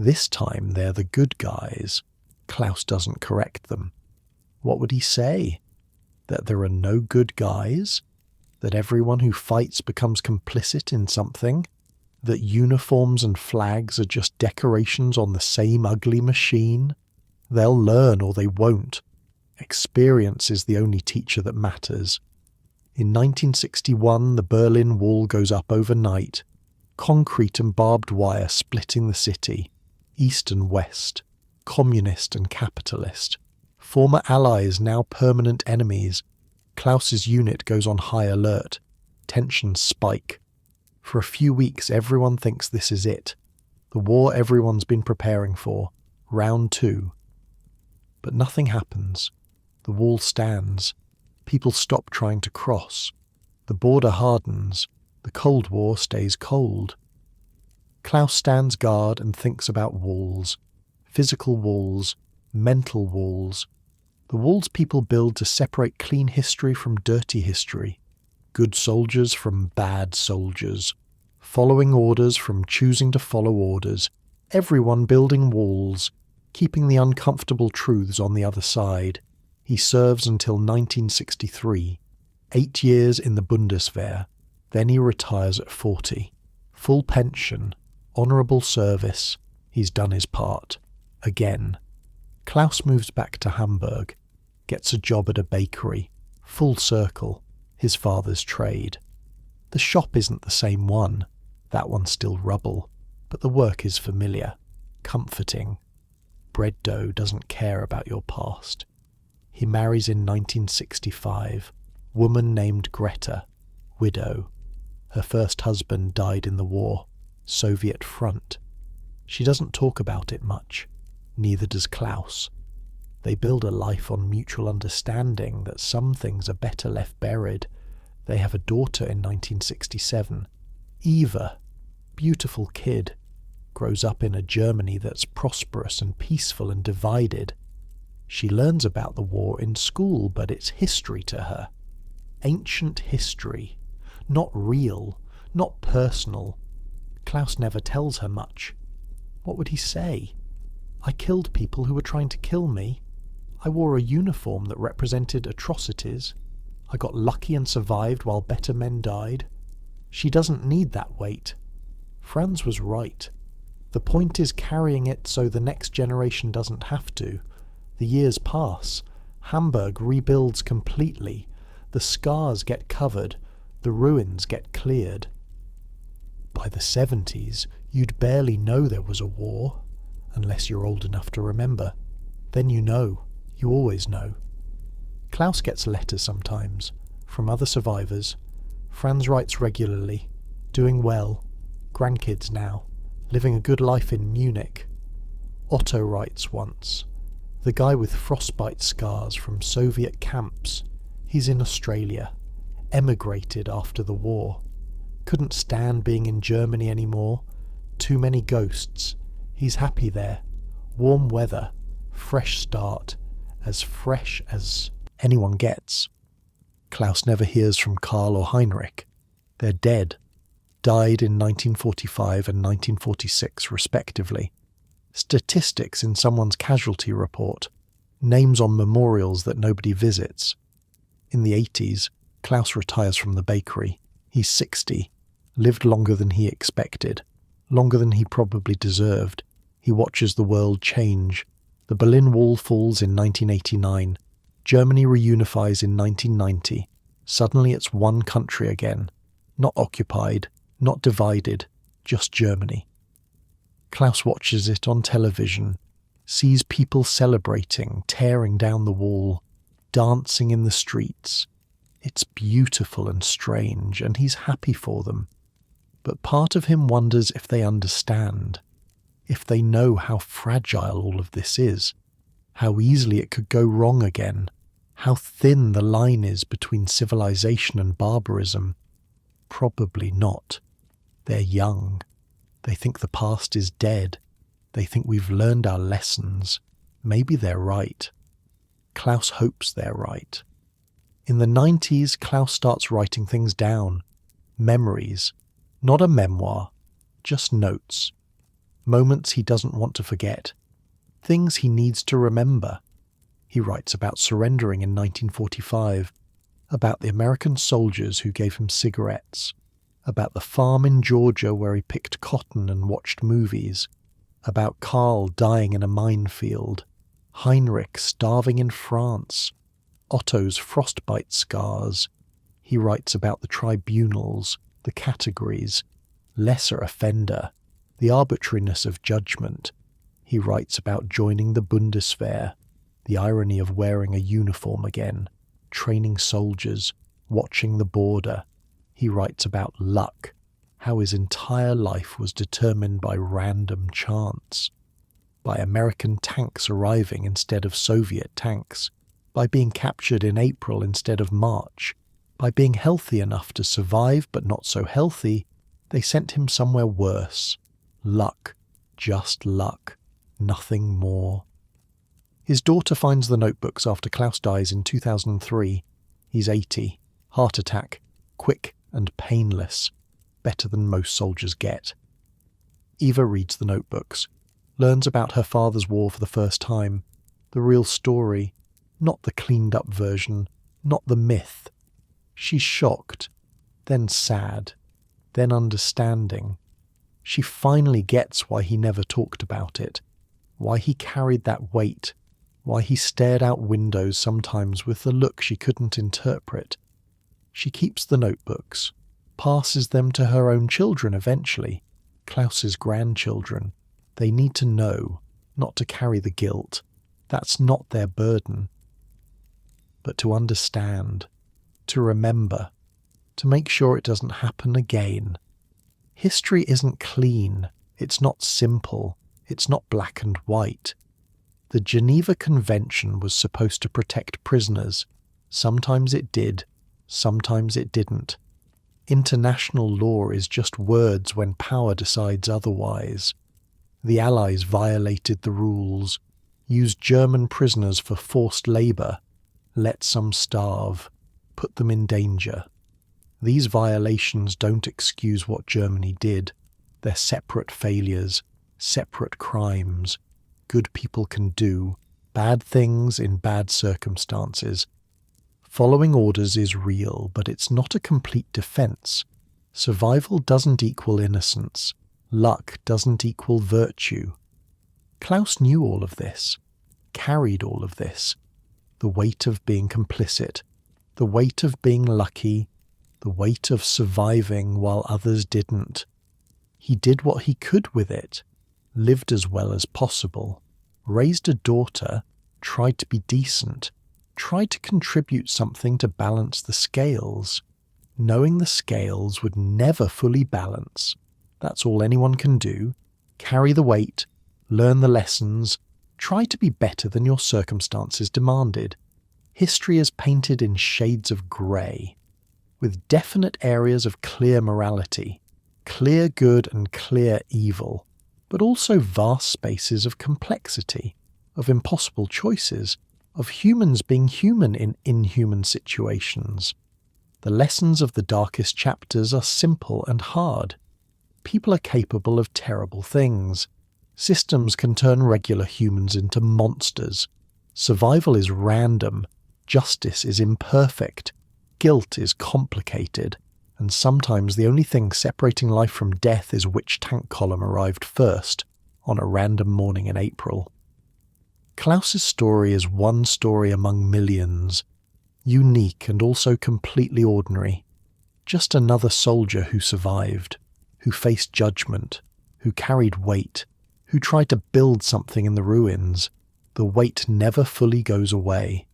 S1: This time they're the good guys. Klaus doesn't correct them. What would he say? That there are no good guys? That everyone who fights becomes complicit in something? That uniforms and flags are just decorations on the same ugly machine? They'll learn or they won't. Experience is the only teacher that matters. In 1961, the Berlin Wall goes up overnight. Concrete and barbed wire splitting the city. East and West. Communist and capitalist. Former allies, now permanent enemies. Klaus's unit goes on high alert. Tensions spike. For a few weeks, everyone thinks this is it. The war everyone's been preparing for. Round 2. But nothing happens. The wall stands. People stop trying to cross. The border hardens. The Cold War stays cold. Klaus stands guard and thinks about walls. Physical walls. Mental walls. The walls people build to separate clean history from dirty history. Good soldiers from bad soldiers. Following orders from choosing to follow orders. Everyone building walls. Keeping the uncomfortable truths on the other side. He serves until 1963, 8 years in the Bundeswehr, then he retires at 40. Full pension, honourable service, he's done his part. Again. Klaus moves back to Hamburg, gets a job at a bakery, full circle, his father's trade. The shop isn't the same one, that one's still rubble, but the work is familiar, comforting. Bread dough doesn't care about your past. He marries in 1965, woman named Greta, widow. Her first husband died in the war, Soviet front. She doesn't talk about it much, neither does Klaus. They build a life on mutual understanding that some things are better left buried. They have a daughter in 1967, Eva, beautiful kid, grows up in a Germany that's prosperous and peaceful and divided. She learns about the war in school, but it's history to her. Ancient history. Not real, not personal. Klaus never tells her much. What would he say? I killed people who were trying to kill me. I wore a uniform that represented atrocities. I got lucky and survived while better men died. She doesn't need that weight. Franz was right. The point is carrying it so the next generation doesn't have to. The years pass. Hamburg rebuilds completely. The scars get covered. The ruins get cleared. By the 70s, you'd barely know there was a war. unless you're old enough to remember. Then you know. You always know. Klaus gets letters sometimes, from other survivors. Franz writes regularly, doing well, grandkids now, living a good life in Munich. Otto writes once, the guy with frostbite scars from Soviet camps. He's in Australia, emigrated after the war. Couldn't stand being in Germany anymore. Too many ghosts. He's happy there. Warm weather, fresh start, as fresh as anyone gets. Klaus never hears from Karl or Heinrich. They're dead. Died in 1945 and 1946 respectively. Statistics in someone's casualty report. Names on memorials that nobody visits. In the 80s, Klaus retires from the bakery. He's 60. Lived longer than he expected. Longer than he probably deserved. He watches the world change. The Berlin Wall falls in 1989. Germany reunifies in 1990. Suddenly it's one country again. Not occupied, not divided, just Germany. Klaus watches it on television, sees people celebrating, tearing down the wall, dancing in the streets. It's beautiful and strange, and he's happy for them. But part of him wonders if they understand, if they know how fragile all of this is, how easily it could go wrong again, how thin the line is between civilization and barbarism. Probably not. They're young. They think the past is dead. They think we've learned our lessons. Maybe they're right. Klaus hopes they're right. In the 90s, Klaus starts writing things down. Memories. Not a memoir. Just notes. Moments he doesn't want to forget. Things he needs to remember. He writes about surrendering in 1945, about the American soldiers who gave him cigarettes, about the farm in Georgia where he picked cotton and watched movies, about Karl dying in a minefield, Heinrich starving in France, Otto's frostbite scars. He writes about the tribunals, the categories, lesser offender, the arbitrariness of judgment. He writes about joining the Bundeswehr, the irony of wearing a uniform again, training soldiers, watching the border. He writes about luck, how his entire life was determined by random chance, by American tanks arriving instead of Soviet tanks, by being captured in April instead of March, by being healthy enough to survive but not so healthy, they sent him somewhere worse. Luck, just luck, nothing more. His daughter finds the notebooks after Klaus dies in 2003. He's 80. Heart attack. Quick and painless. Better than most soldiers get. Eva reads the notebooks. Learns about her father's war for the first time. The real story. Not the cleaned up version. Not the myth. She's shocked. Then sad. Then understanding. She finally gets why he never talked about it. Why he carried that weight. Why he stared out windows sometimes with the look she couldn't interpret. She keeps the notebooks, passes them to her own children eventually, Klaus's grandchildren. They need to know, not to carry the guilt. That's not their burden. But to understand, to remember, to make sure it doesn't happen again. History isn't clean, it's not simple, it's not black and white. The Geneva Convention was supposed to protect prisoners. Sometimes it did, sometimes it didn't. International law is just words when power decides otherwise. The Allies violated the rules, used German prisoners for forced labour, let some starve, put them in danger. These violations don't excuse what Germany did. They're separate failures, separate crimes. Good people can do bad things in bad circumstances. Following orders is real, but it's not a complete defense. Survival doesn't equal innocence. Luck doesn't equal virtue. Klaus knew all of this, carried all of this. The weight of being complicit, the weight of being lucky, the weight of surviving while others didn't. He did what he could with it. lived as well as possible, raised a daughter, tried to be decent, tried to contribute something to balance the scales, knowing the scales would never fully balance. That's all anyone can do. Carry the weight, learn the lessons, try to be better than your circumstances demanded. History is painted in shades of grey, with definite areas of clear morality, clear good and clear evil, but also vast spaces of complexity, of impossible choices, of humans being human in inhuman situations. The lessons of the darkest chapters are simple and hard. People are capable of terrible things. Systems can turn regular humans into monsters. Survival is random. Justice is imperfect. Guilt is complicated. And sometimes the only thing separating life from death is which tank column arrived first on a random morning in April. Klaus's story is one story among millions, unique and also completely ordinary. Just another soldier who survived, who faced judgment, who carried weight, who tried to build something in the ruins. The weight never fully goes away,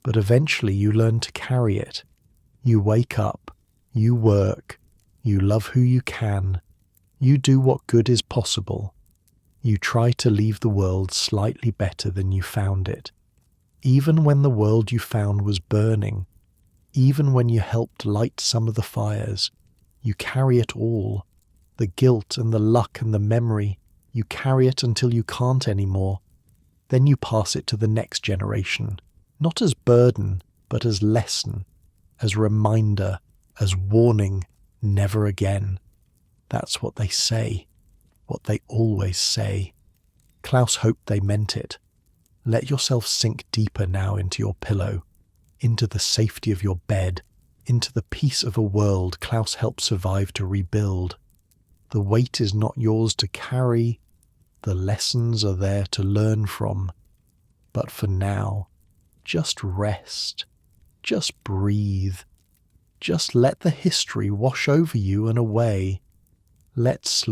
S1: but eventually you learn to carry it. You wake up, you work, you love who you can, you do what good is possible. You try to leave the world slightly better than you found it. Even when the world you found was burning, even when you helped light some of the fires, you carry it all. The guilt and the luck and the memory, you carry it until you can't anymore. Then you pass it to the next generation, not as burden, but as lesson, as reminder, as warning, never again. That's what they say, what they always say. Klaus hoped they meant it. Let yourself sink deeper now into your pillow, into the safety of your bed, into the peace of a world Klaus helped survive to rebuild. The weight is not yours to carry, the lessons are there to learn from. But for now, just rest, just breathe, just let the history wash over you and away. Let sleep